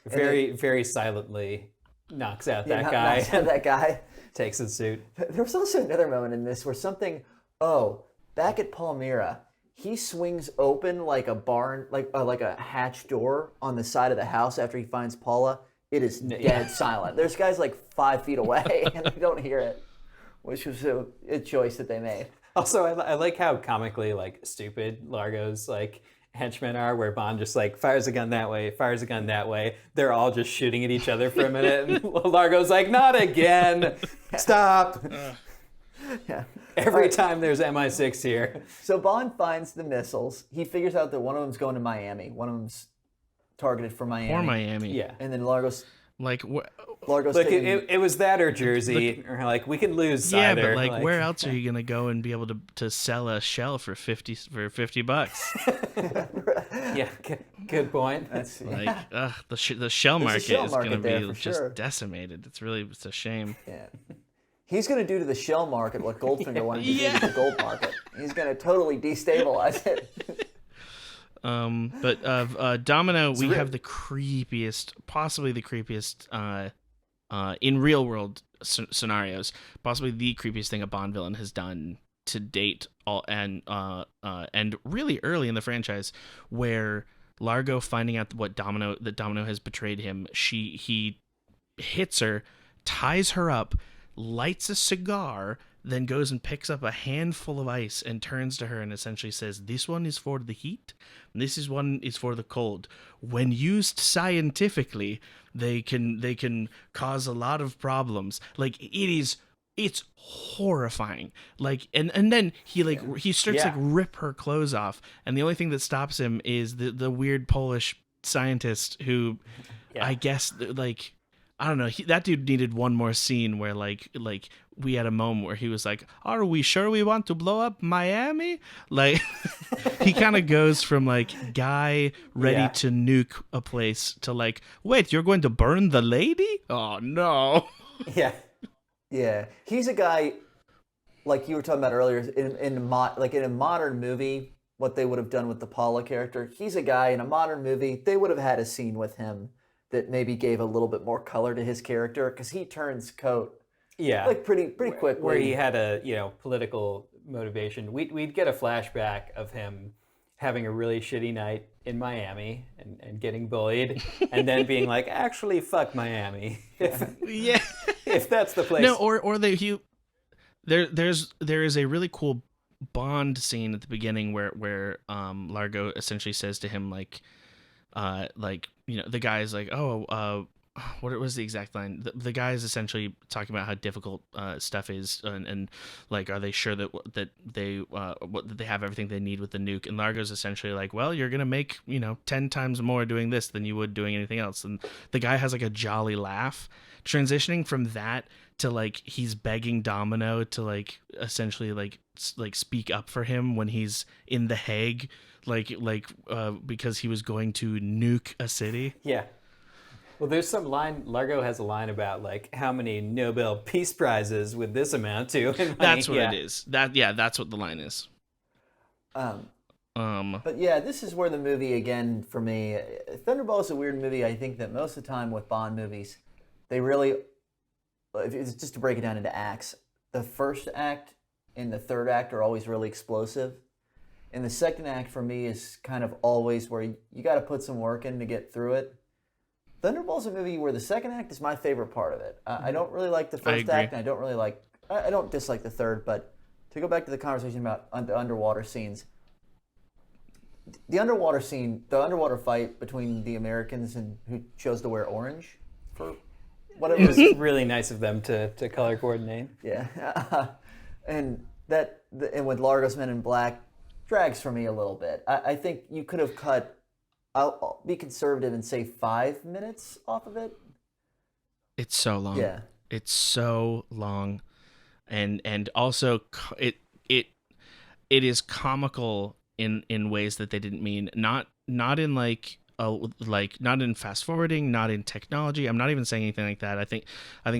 Very silently knocks out that guy. Knocks out that guy. Takes his suit. There was also another moment in this where something. Oh, back at Palmyra, he swings open like a barn, like a hatch door on the side of the house after he finds Paula. It is dead silent. There's guys like 5 feet away, and they don't hear it, which was a choice that they made. Also, I like how comically like stupid Largo's like henchmen are, where Bond just like fires a gun that way, fires a gun that way. They're all just shooting at each other for a minute, and Largo's like, "Not again! Stop!" Yeah. Every time there's MI6 here. So Bond finds the missiles. He figures out that one of them's going to Miami. One of them's targeted for Miami. Or Miami. Yeah. And then Largo's Like it was that or Jersey, or like we can lose yeah, either. but like where else are you gonna go and be able to sell a shell for $50? Yeah, good point. That's Like the shell market shell is market gonna there be for just sure. decimated. It's a shame. yeah. He's going to do to the shell market what Goldfinger wanted to do to the gold market. He's going to totally destabilize it. But of Domino, we have the creepiest, possibly the creepiest in real world scenarios, possibly the creepiest thing a Bond villain has done to date, and really early in the franchise, where Largo, finding out that Domino has betrayed him, he hits her, ties her up, lights a cigar, then goes and picks up a handful of ice and turns to her and essentially says, "This one is for the heat, and one is for the cold. When used scientifically, they can cause a lot of problems." Like, it's horrifying. Like, and then he starts to rip her clothes off, and the only thing that stops him is the weird Polish scientist who, I guess, like, I don't know. That dude needed one more scene where like we had a moment where he was like, "Are we sure we want to blow up Miami?" Like, he kind of goes from like guy ready to nuke a place to like, "Wait, you're going to burn the lady? Oh no!" Yeah. Yeah, he's a guy like you were talking about earlier. In a modern movie, what they would have done with the Paula character. He's a guy in a modern movie. They would have had a scene with him that maybe gave a little bit more color to his character, because he turns coat like pretty quickly. Where he had a political motivation. We'd get a flashback of him having a really shitty night in Miami and getting bullied, and then being like, "Actually, fuck Miami." If that's the place. No, or there is a really cool Bond scene at the beginning where Largo essentially says to him like the guy's like, what was the exact line? The guy is essentially talking about how difficult stuff is, and like, are they sure that they have everything they need with the nuke? And Largo's essentially like, well, you're gonna make 10 times more doing this than you would doing anything else. And the guy has like a jolly laugh, transitioning from that to like he's begging Domino to like essentially like speak up for him when he's in The Hague, because he was going to nuke a city. Yeah. Well, there's some line. Largo has a line about like how many Nobel Peace Prizes would this amount to? That's what it is. That's what the line is. But yeah, this is where the movie again for me. Thunderball is a weird movie. I think that most of the time with Bond movies, they really, it's just to break it down into acts. The first act and the third act are always really explosive. And the second act for me is kind of always where you got to put some work in to get through it. Thunderball's a movie where the second act is my favorite part of it. I don't really like the first act, and I don't dislike the third, but to go back to the conversation about the underwater scenes, the underwater fight between the Americans and who chose to wear orange for whatever. It was really nice of them to color coordinate. Yeah. and with Largo's Men in Black, drags for me a little bit. I think you could have cut, I'll be conservative and say 5 minutes off of it. It's so long. Yeah. It's so long. And also it is comical in ways that they didn't mean. Not in not in fast forwarding, not in technology. I'm not even saying anything like that. I think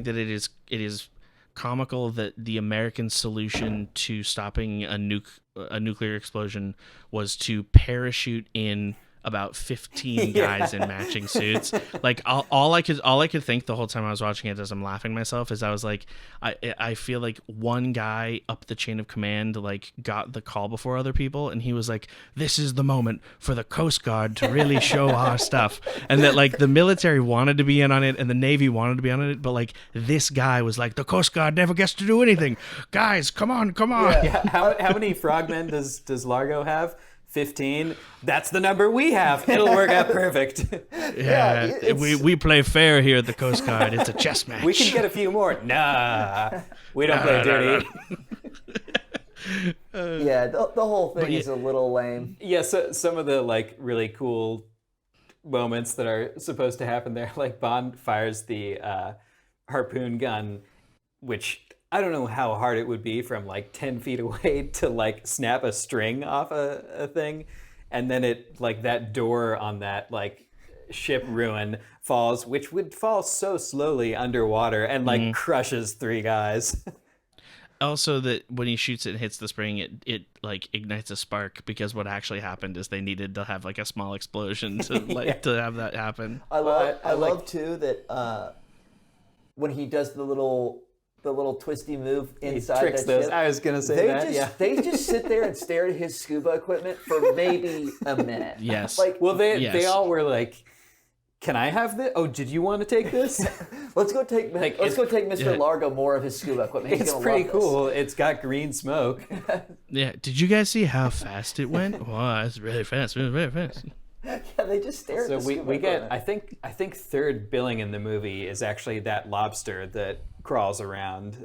that it is comical that the American solution to stopping a nuclear explosion was to parachute in about 15 guys in matching suits. Like all I could think the whole time I was watching it, as I'm laughing to myself, is I was like, I feel like one guy up the chain of command like got the call before other people, and he was like, this is the moment for the Coast Guard to really show our stuff, and that like the military wanted to be in on it and the Navy wanted to be on it, but like this guy was like, the Coast Guard never gets to do anything, guys, come on. Yeah. How many frogmen does Largo have? 15. That's the number we have. It'll work out perfect. Yeah, we play fair here at the Coast Guard. It's a chess match. We can get a few more. Nah, we don't play dirty. Yeah, the whole thing is a little lame. Yeah, so some of the like really cool moments that are supposed to happen there, like Bond fires the harpoon gun, which I don't know how hard it would be from like 10 feet away to like snap a string off a thing. And then it like that door on that like ship ruin falls, which would fall so slowly underwater and like crushes 3 guys. Also, that when he shoots it and hits the spring, it like ignites a spark, because what actually happened is they needed to have like a small explosion to like to have that happen. I love too that when he does the little twisty move inside tricks that those. ship, I was gonna say they just sit there and stare at his scuba equipment for maybe a minute. Yes. Like, Well, they all were like, "Can I have this? Oh, did you want to take this?" let's go take Mr. Largo more of his scuba equipment. He's It's gonna pretty love this. cool. It's got green smoke. Yeah. Did you guys see how fast it went? Wow, it's really fast. It was very fast. Yeah, they just stare at So the scuba we get. equipment. I think third billing in the movie is actually that lobster that crawls around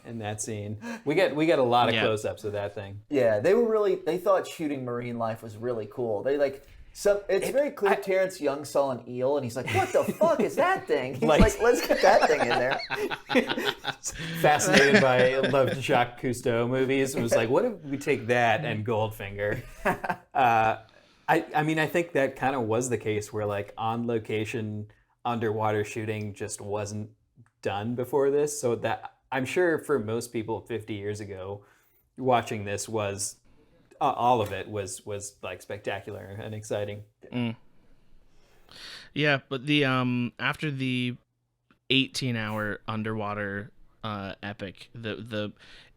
in that scene. We get a lot of close-ups of that thing. Yeah, they thought shooting marine life was really cool. They like. So it's very clear Terrence Young saw an eel and he's like, "What the fuck is that thing?" He's like, "Let's get that thing in there." Fascinated by loved Jacques Cousteau movies, and was like, "What if we take that and Goldfinger?" I mean, I think that kind of was the case where like on location underwater shooting just wasn't done before this. So that I'm sure for most people 50 years ago, watching this was. All of it was like spectacular and exciting. Yeah, but the after the 18-hour underwater epic,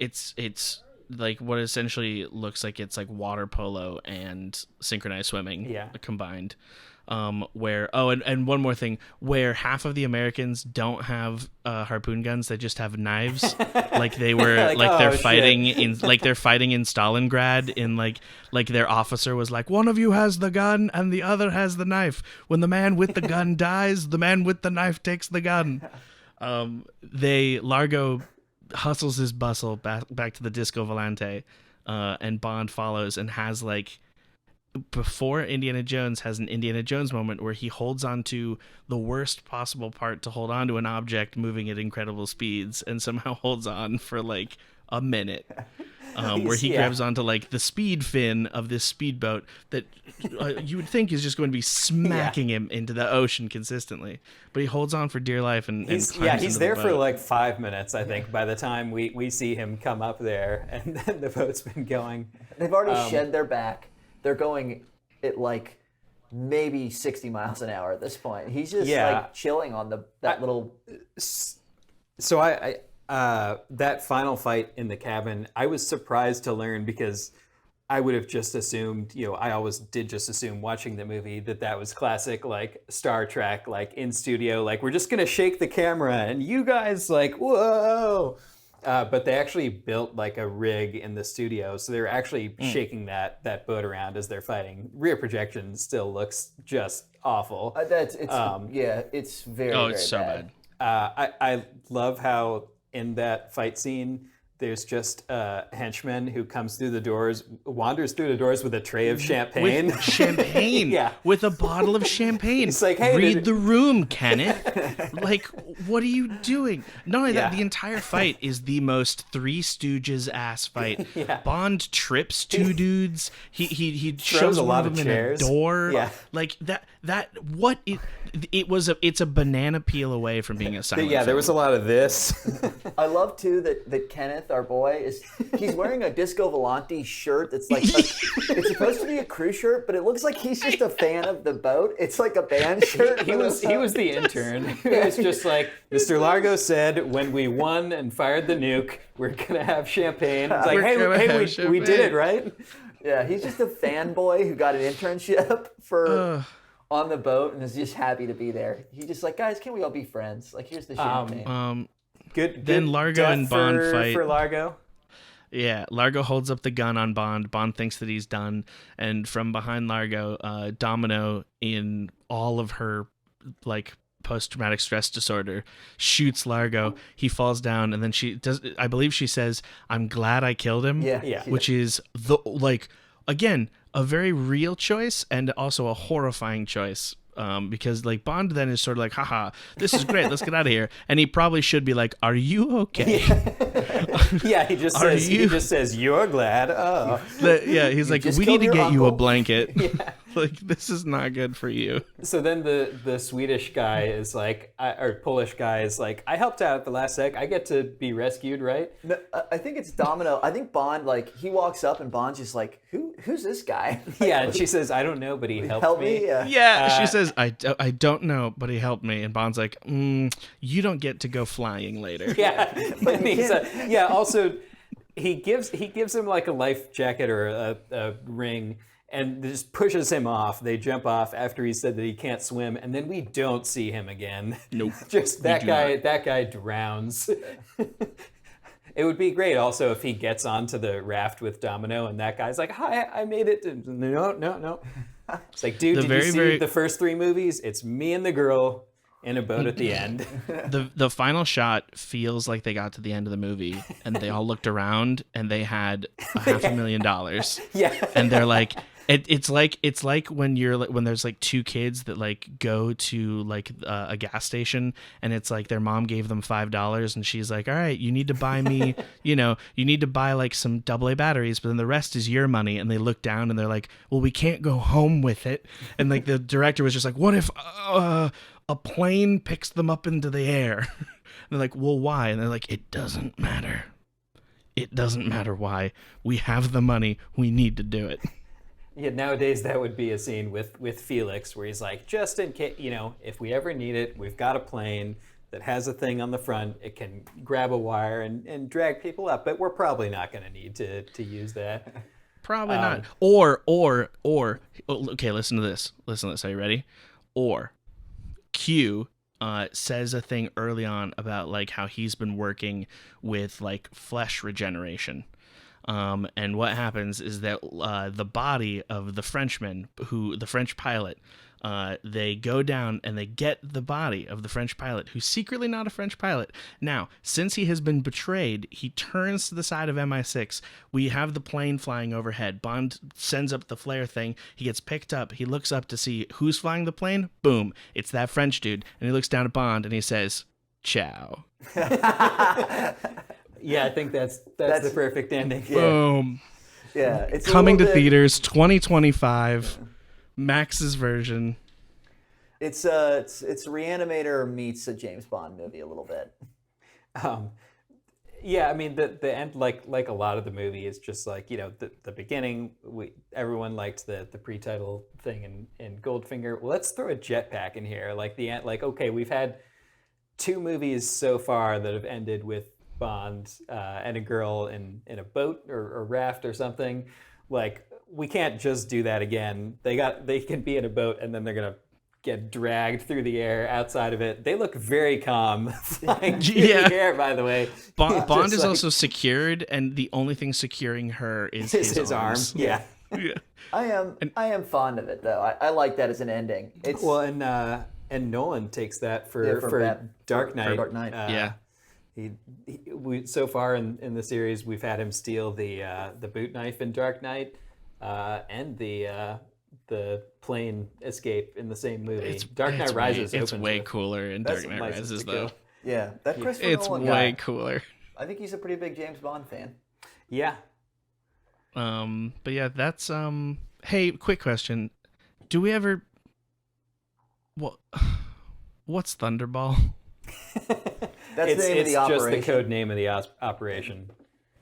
it's like what essentially looks like it's like water polo and synchronized swimming combined. Where and one more thing, where half of the Americans don't have harpoon guns, they just have knives, like they were they're fighting in Stalingrad, in like their officer was like, one of you has the gun and the other has the knife. When the man with the gun dies, the man with the knife takes the gun. Largo hustles his bustle back to the Disco Volante, and Bond follows and has like. Before Indiana Jones has an Indiana Jones moment where he holds on to the worst possible part to hold on to an object moving at incredible speeds, and somehow holds on for like a minute, where he grabs onto like the speed fin of this speedboat that you would think is just going to be smacking him into the ocean consistently, but he holds on for dear life and he's there for like 5 minutes, I think, by the time we see him come up there, and then the boat's been going. They've already shed their back. They're going at like maybe 60 miles an hour at this point. He's just like chilling on that little. So I that final fight in the cabin, I was surprised to learn, because I would have just assumed, I always did just assume watching the movie that was classic like Star Trek, like in studio, like we're just gonna shake the camera and you guys like whoa. But they actually built like a rig in the studio, so they're actually shaking that boat around as they're fighting. Rear projection still looks just awful. It's very. Oh, very it's so bad. I love how in that fight scene, there's just a henchman who comes through the doors, wanders through the doors with a tray of champagne. With champagne. With a bottle of champagne. It's like, hey, read the room, Kenneth. Like, what are you doing? Not only that, the entire fight is the most Three Stooges ass fight. Bond trips two dudes. He shoves a lot one of of them chairs. in a door. Yeah. Like it's a banana peel away from being a silent Yeah, there film. was a lot of this. I love too that Kenneth, our boy, he's wearing a Disco Volante shirt that's like it's supposed to be a crew shirt, but it looks like he's just a fan of the boat. It's like a band shirt. He was the intern. It's just like Mr. Largo said when we won and fired the nuke, we're gonna have champagne. It's like, we did it, right? Yeah, he's just a fanboy who got an internship for on the boat and is just happy to be there. He's just like, guys, can't we all be friends? Like, here's the champagne. Good. Then Largo death and Bond fight. For Largo. Yeah, Largo holds up the gun on Bond. Bond thinks that he's done, and from behind Largo, Domino, in all of her like post-traumatic stress disorder, shoots Largo. He falls down, and then I believe she says, "I'm glad I killed him." Yeah. Which is again, a very real choice and also a horrifying choice. Because like Bond then is sort of like, haha, this is great, let's get out of here. And he probably should be like, are you okay? Yeah, he just says, you're glad. Oh. He's like, we need to get you a blanket. Like, this is not good for you. So then the Swedish guy is like, or Polish guy is like, I helped out at the last sec. I get to be rescued, right? No, I think it's Domino. I think Bond, like, he walks up and Bond's just like, who's this guy? Yeah, and she says, I don't know, but he helped me. Yeah. She says, I don't know, but he helped me. And Bond's like, you don't get to go flying later. Yeah, but also, he gives him like a life jacket or a ring, and just pushes him off. They jump off after he said that he can't swim, and then we don't see him again. Nope. Just that guy drowns. It would be great also if he gets onto the raft with Domino and that guy's like, hi, I made it. No. It's like, dude, did you see the first 3 movies? It's me and the girl in a boat at the end. The final shot feels like they got to the end of the movie and they all looked around and they had $500,000. Yeah. And they're like, it's like when there's like 2 kids that like go to like a gas station and it's like their mom gave them $5 and she's like, all right, you need to buy me, you need to buy like some AA batteries, but then the rest is your money. And they look down and they're like, well, we can't go home with it. And like the director was just like, what if a plane picks them up into the air? And they're like, well, why? And they're like, it doesn't matter. It doesn't matter why. We have the money. We need to do it. Yeah, nowadays that would be a scene with Felix where he's like, just in case, if we ever need it, we've got a plane that has a thing on the front. It can grab a wire and drag people up, but we're probably not going to need to use that. Probably not. Or, okay, listen to this. Are you ready? Or Q says a thing early on about like how he's been working with like flesh regeneration. And what happens is that the body of the Frenchman, the French pilot, they go down and they get the body of the French pilot, who's secretly not a French pilot. Now, since he has been betrayed, he turns to the side of MI6. We have the plane flying overhead. Bond sends up the flare thing. He gets picked up. He looks up to see who's flying the plane. Boom. It's that French dude. And he looks down at Bond and he says, ciao. Yeah, I think that's the perfect ending. Yeah. Boom. Yeah, it's coming to theaters 2025. Max's version. It's Reanimator meets a James Bond movie a little bit. Yeah, I mean the end, like a lot of the movie, is just like the beginning. Everyone liked the pre-title thing in Goldfinger. Well, let's throw a jetpack in here. Like the end. Like, okay, we've had 2 movies so far that have ended with Bond and a girl in a boat or raft or something. Like, we can't just do that again. They can be in a boat and then they're gonna get dragged through the air outside of it. They look very calm flying through the air, by the way. Bond is also secured, and the only thing securing her is his arm. Yeah. Yeah. I am fond of it though. I like that as an ending. It's and Nolan takes that for Dark Knight. For Dark Knight. Yeah. We so far in the series, we've had him steal the boot knife in Dark Knight, and the plane escape in the same movie. Dark Knight Rises. It's way cooler in Dark Knight Rises, though. Yeah, that Christopher Nolan guy. It's way cooler. I think he's a pretty big James Bond fan. Yeah. But yeah, that's Hey, quick question: Do we ever What? What's Thunderball? That's the name of the It's just operation. the code name of the operation.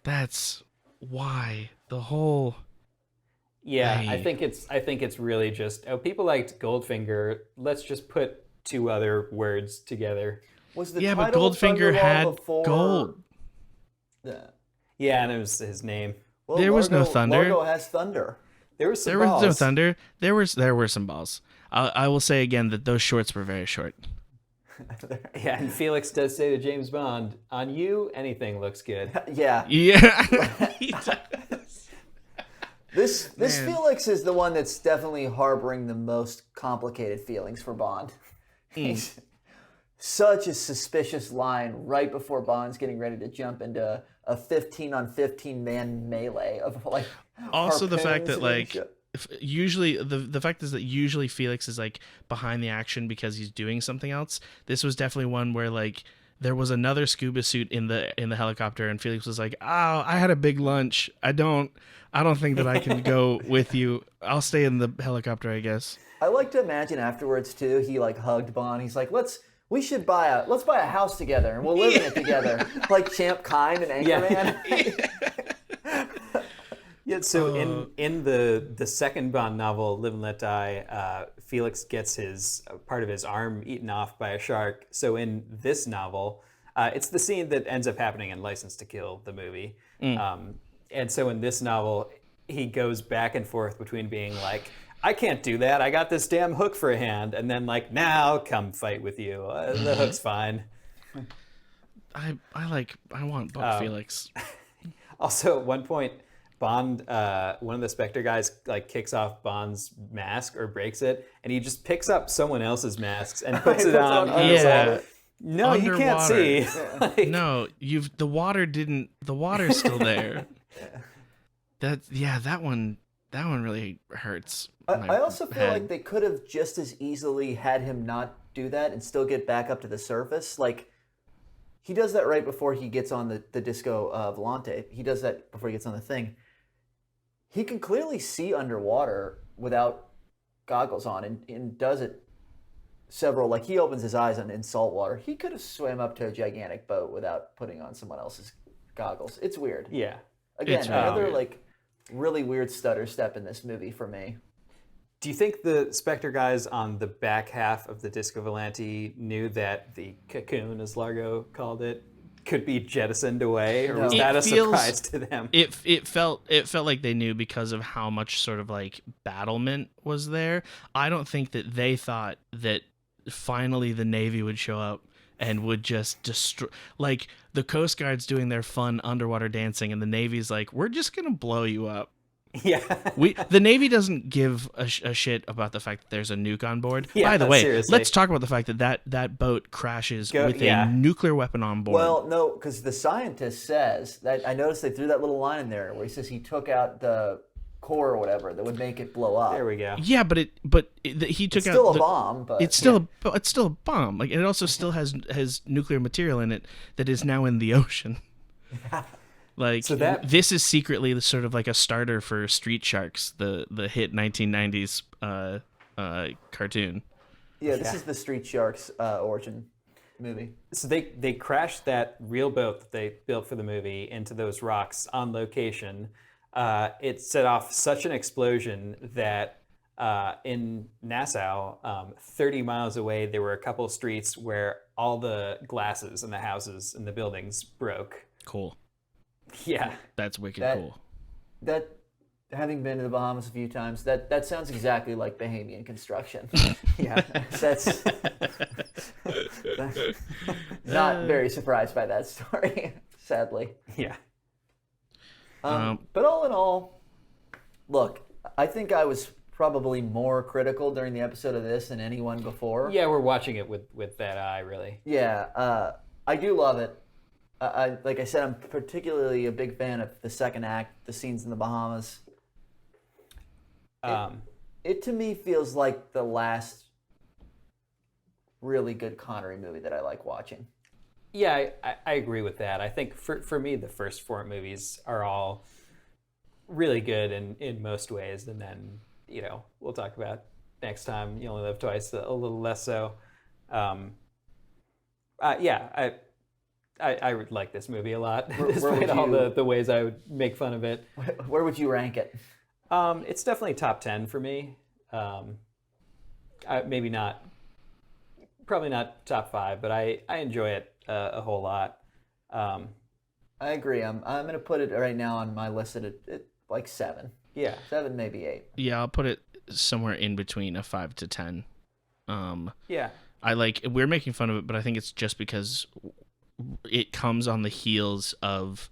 That's why the whole. Yeah, Hey. I think it's really just people liked Goldfinger. Let's just put two other words together. Was the Yeah, but title Goldfinger Thunderball had before... gold. Yeah. Yeah, and it was his name. Well, There was no thunder. Largo has thunder. There was some There was balls. no thunder. There were some balls. I will say again that those shorts were very short. Yeah, and Felix does say to James Bond, "On you, anything looks good." Yeah. Yeah. He does. This Man. Felix is the one that's definitely harboring the most complicated feelings for Bond. He's such a suspicious line right before Bond's getting ready to jump into a 15-on-15 man melee of like. Also the fact harpoons that and like shit. usually the fact is that usually Felix is like behind the action because he's doing something else. This was definitely one where like there was another scuba suit in the helicopter and Felix was like, "Oh, I had a big lunch. I don't think that I can go with you. I'll stay in the helicopter, I guess." I like to imagine afterwards too. He like hugged Bond. He's like, let's buy a house together and we'll live in it together, like Champ Kind and Anchorman. Yeah, so in the second Bond novel, Live and Let Die, Felix gets his part of his arm eaten off by a shark. So in this novel, it's the scene that ends up happening in License to Kill, the movie. And so in this novel, he goes back and forth between being like, "I can't do that. I got this damn hook for a hand," and then like, "Now come fight with you. The hook's fine." I want Buck Felix. Also, at one point, Bond, one of the Spectre guys, like kicks off Bond's mask or breaks it, and he just picks up someone else's masks and puts it on. And it's Yeah. like, no, you can't Underwater. see. Like, No, the water's still there. That one really hurts. I also feel head. like they could have just as easily had him not do that and still get back up to the surface. Like, he does that right before he gets on the disco volante. He does that before he gets on the thing. He can clearly see underwater without goggles on and does it several, like he opens his eyes in salt water. He could have swam up to a gigantic boat without putting on someone else's goggles. It's weird. yeah. Again, It's really another weird. like really weird stutter step in this movie for me. Do you think the Spectre guys on the back half of the Disco Volante knew that the cocoon, as Largo called it, could be jettisoned away, or was No. that It a feels- surprise to them? It felt like they knew because of how much sort of like battlement was there. I don't think that they thought that finally the Navy would show up and would just destroy, like the Coast Guard's doing their fun underwater dancing and the Navy's like, "We're just gonna blow you up." Yeah. The Navy doesn't give a shit about the fact that there's a nuke on board. Yeah, By the way, seriously. let's talk about the fact that boat crashes with yeah. a nuclear weapon on board. Well, no, because the scientist says that I noticed they threw that little line in there where he says he took out the core or whatever that would make it blow up. There we go. yeah, but he took It's out still a the- bomb, but It's still a bomb. Like, and it also still has nuclear material in it that is now in the ocean. Like, So that- this is secretly the sort of like a starter for Street Sharks, the hit 1990s cartoon. yeah, this is the Street Sharks origin movie. So they crashed that real boat that they built for the movie into those rocks on location. It set off such an explosion that in Nassau, 30 miles away, there were a couple of streets where all the glasses in the houses and the buildings broke. Cool. Yeah. That's wicked That- cool. That, having been to the Bahamas a few times, that sounds exactly like Bahamian construction. Yeah. That's not very surprised by that story, sadly. Yeah. But all in all, look, I think I was probably more critical during the episode of this than anyone before. Yeah, we're watching it with that eye, really. Yeah, I do love it. Like I said, I'm particularly a big fan of the second act, the scenes in the Bahamas. It to me feels like the last really good Connery movie that I like watching. Yeah, I agree with that. I think for me, the first four movies are all really good in most ways. And then, we'll talk about next time you only live twice, a little less so. Yeah, I would like this movie a lot, where despite would all you- the ways I would make fun of it. Where would you rank it? It's definitely top 10 for me. Maybe not, probably not top 5, but I enjoy it a whole lot. I agree. I'm going to put it right now on my list at like 7. Yeah. 7, maybe 8. Yeah, I'll put it somewhere in between a 5 to 10. Yeah. We're making fun of it, but I think it's just because it comes on the heels of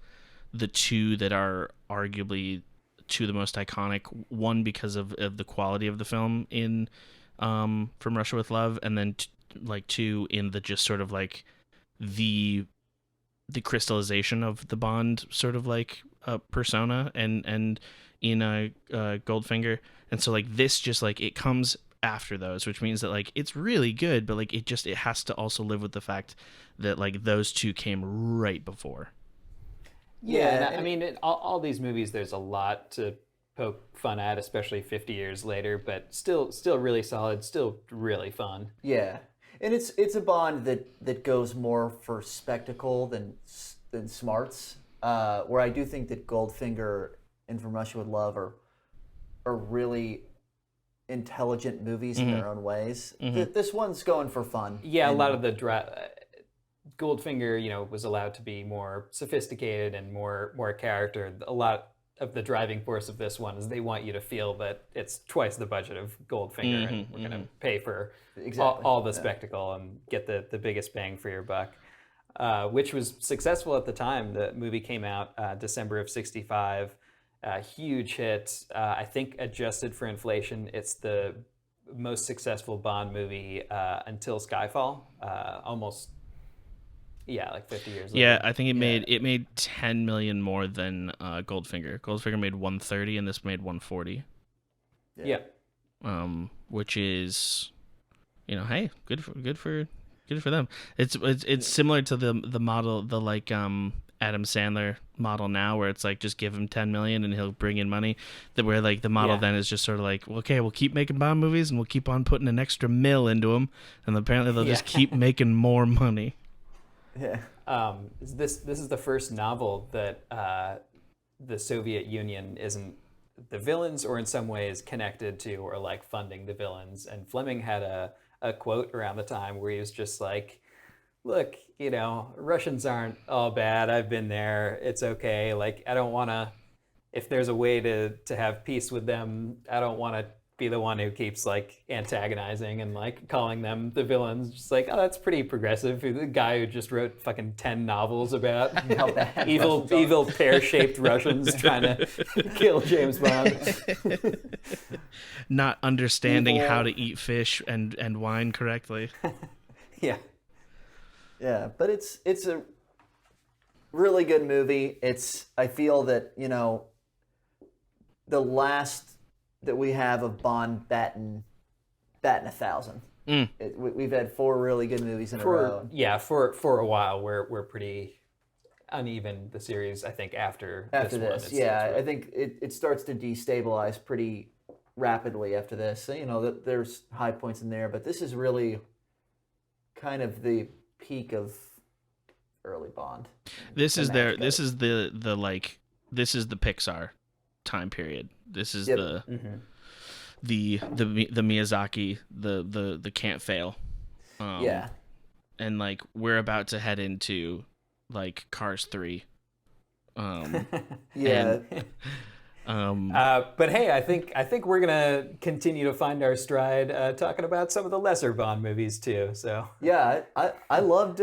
the two that are arguably two of the most iconic. One because of the quality of the film in From Russia with Love, and then two in the just sort of like the crystallization of the Bond sort of like persona and in Goldfinger. And so like this just like it comes after those, which means that like it's really good, but like it has to also live with the fact that like those two came right before. Yeah, and I mean, all these movies, there's a lot to poke fun at, especially 50 years later, but still really solid, still really fun. Yeah, and it's a Bond that goes more for spectacle than smarts. Where I do think that Goldfinger and From Russia with Love are really intelligent movies in their own ways. This one's going for fun. Yeah, a lot of the Goldfinger, was allowed to be more sophisticated and more character. A lot of the driving force of this one is they want you to feel that it's twice the budget of Goldfinger, and we're going to pay for all the spectacle and get the biggest bang for your buck, which was successful at the time. The movie came out December of '65. Huge hit. I think adjusted for inflation, it's the most successful Bond movie until Skyfall. Almost, like 50 years later. Yeah, I think it made 10 million more than Goldfinger. Goldfinger made 130, and this made 140. Yeah. Which is, hey, good for them. It's similar to the model, the like Adam Sandler model now, where it's like just give him 10 million and he'll bring in money. That where like the model then is just sort of like, well, okay, we'll keep making Bond movies and we'll keep on putting an extra mil into them, and apparently they'll just keep making more money. Yeah. This is the first novel that the Soviet Union isn't the villains, or in some ways connected to, or like funding the villains. And Fleming had a quote around the time where he was just like, look, Russians aren't all bad. I've been there. It's okay. Like, I don't want to, if there's a way to have peace with them, I don't want to be the one who keeps like antagonizing and like calling them the villains. Just like, oh, that's pretty progressive. The guy who just wrote fucking 10 novels about evil pear-shaped Russians trying to kill James Bond. Not understanding how to eat fish and wine correctly. Yeah, but it's a really good movie. I feel that the last that we have of Bond batting 1,000. We've had 4 really good movies in a row. Yeah, for a while we're pretty uneven, the series. I think after this. I think it starts to destabilize pretty rapidly after this. So, there's high points in there, but this is really kind of the peak of early Bond. This is the Pixar time period. This is the Miyazaki, the can't fail. And like we're about to head into like Cars 3. Yeah. But hey, I think we're gonna continue to find our stride talking about some of the lesser Bond movies too. So yeah, I loved.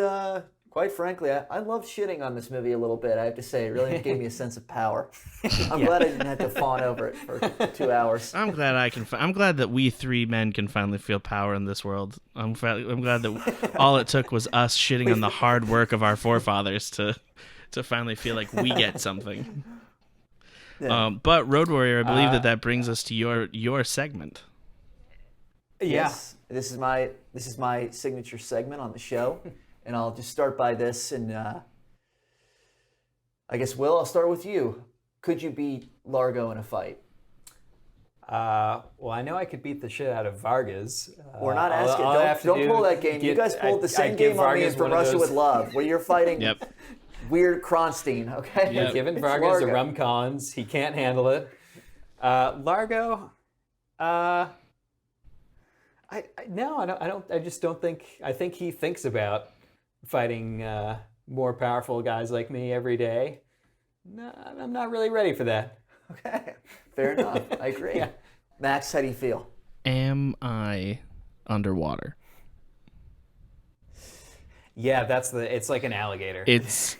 Quite frankly, I love shitting on this movie a little bit. I have to say, it really gave me a sense of power. I'm glad I didn't have to fawn over it for 2 hours. I'm glad I'm glad that we 3 men can finally feel power in this world. I'm glad that all it took was us shitting on the hard work of our forefathers to finally feel like we get something. Yeah. But Road Warrior, I believe that brings us to your segment. Yeah, yes, this is my signature segment on the show. And I'll just start by this, and I guess, Will, I'll start with you. Could you beat Largo in a fight? Well, I know I could beat the shit out of Vargas. We're not All- asking. all I have to Don't do pull that game. You get- guys pulled the same I'd give game on me Vargas as From one of Russia those- with Love, where you're fighting Yep. weird Kronstein. Okay. Yep. Given It's Vargas Largo. a rum Collins, he can't handle it. Largo, no, I don't. I just don't think. I think he thinks about fighting more powerful guys like me every day. No, I'm not really ready for that. Okay. Fair enough. I agree. Yeah. Max, how do you feel? Am I underwater? Yeah, that's the. It's like an alligator. It's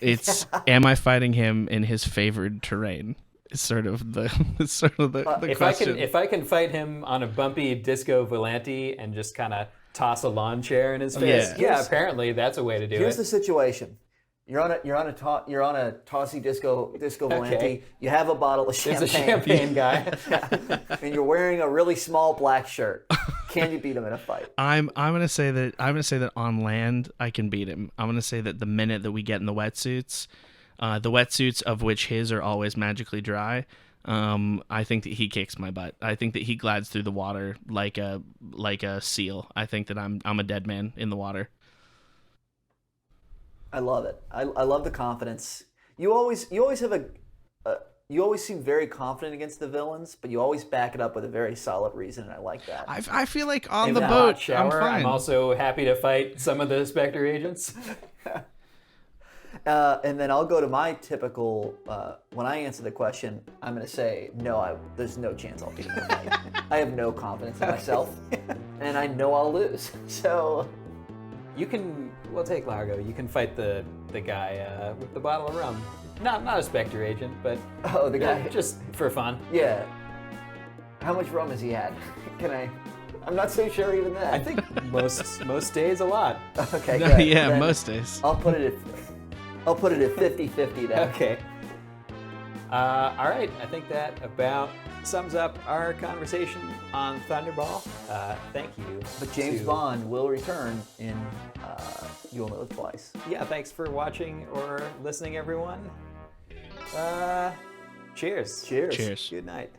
am I fighting him in his favored terrain? Is sort of the the if question. I can fight him on a bumpy disco volante and just kind of toss a lawn chair in his face, Yeah. apparently that's a way to do Here's it. the situation. You're on a tossy disco volante. Okay. You have a bottle of It's champagne. a champagne guy. And you're wearing a really small black shirt. Can you beat him in a fight? I'm gonna say that on land I can beat him. I'm gonna say that the minute that we get in the wetsuits of which his are always magically dry, I think that he kicks my butt. I think that he glides through the water like a seal. I think that I'm a dead man in the water. I love it. I love the confidence. You always have you always seem very confident against the villains, but you always back it up with a very solid reason, and I like that. I feel like on In the that boat hot shower, I'm fine. I'm also happy to fight some of the Spectre agents. And then I'll go to my typical. When I answer the question, I'm going to say no. There's no chance I'll beat him. I have no confidence in myself, and I know I'll lose. So We'll take Largo. You can fight the guy with the bottle of rum. Not a Spectre agent, but the guy. just for fun. Yeah. How much rum has he had? I'm not so sure even that. I think most days a lot. Okay. Good. Yeah, Then most days. I'll put it at 50-50 then. Okay. All right. I think that about sums up our conversation on Thunderball. Thank you. But James to- Bond will return in You Only Live Twice. Yeah. Thanks for watching or listening, everyone. Cheers. Cheers. Cheers. Good night.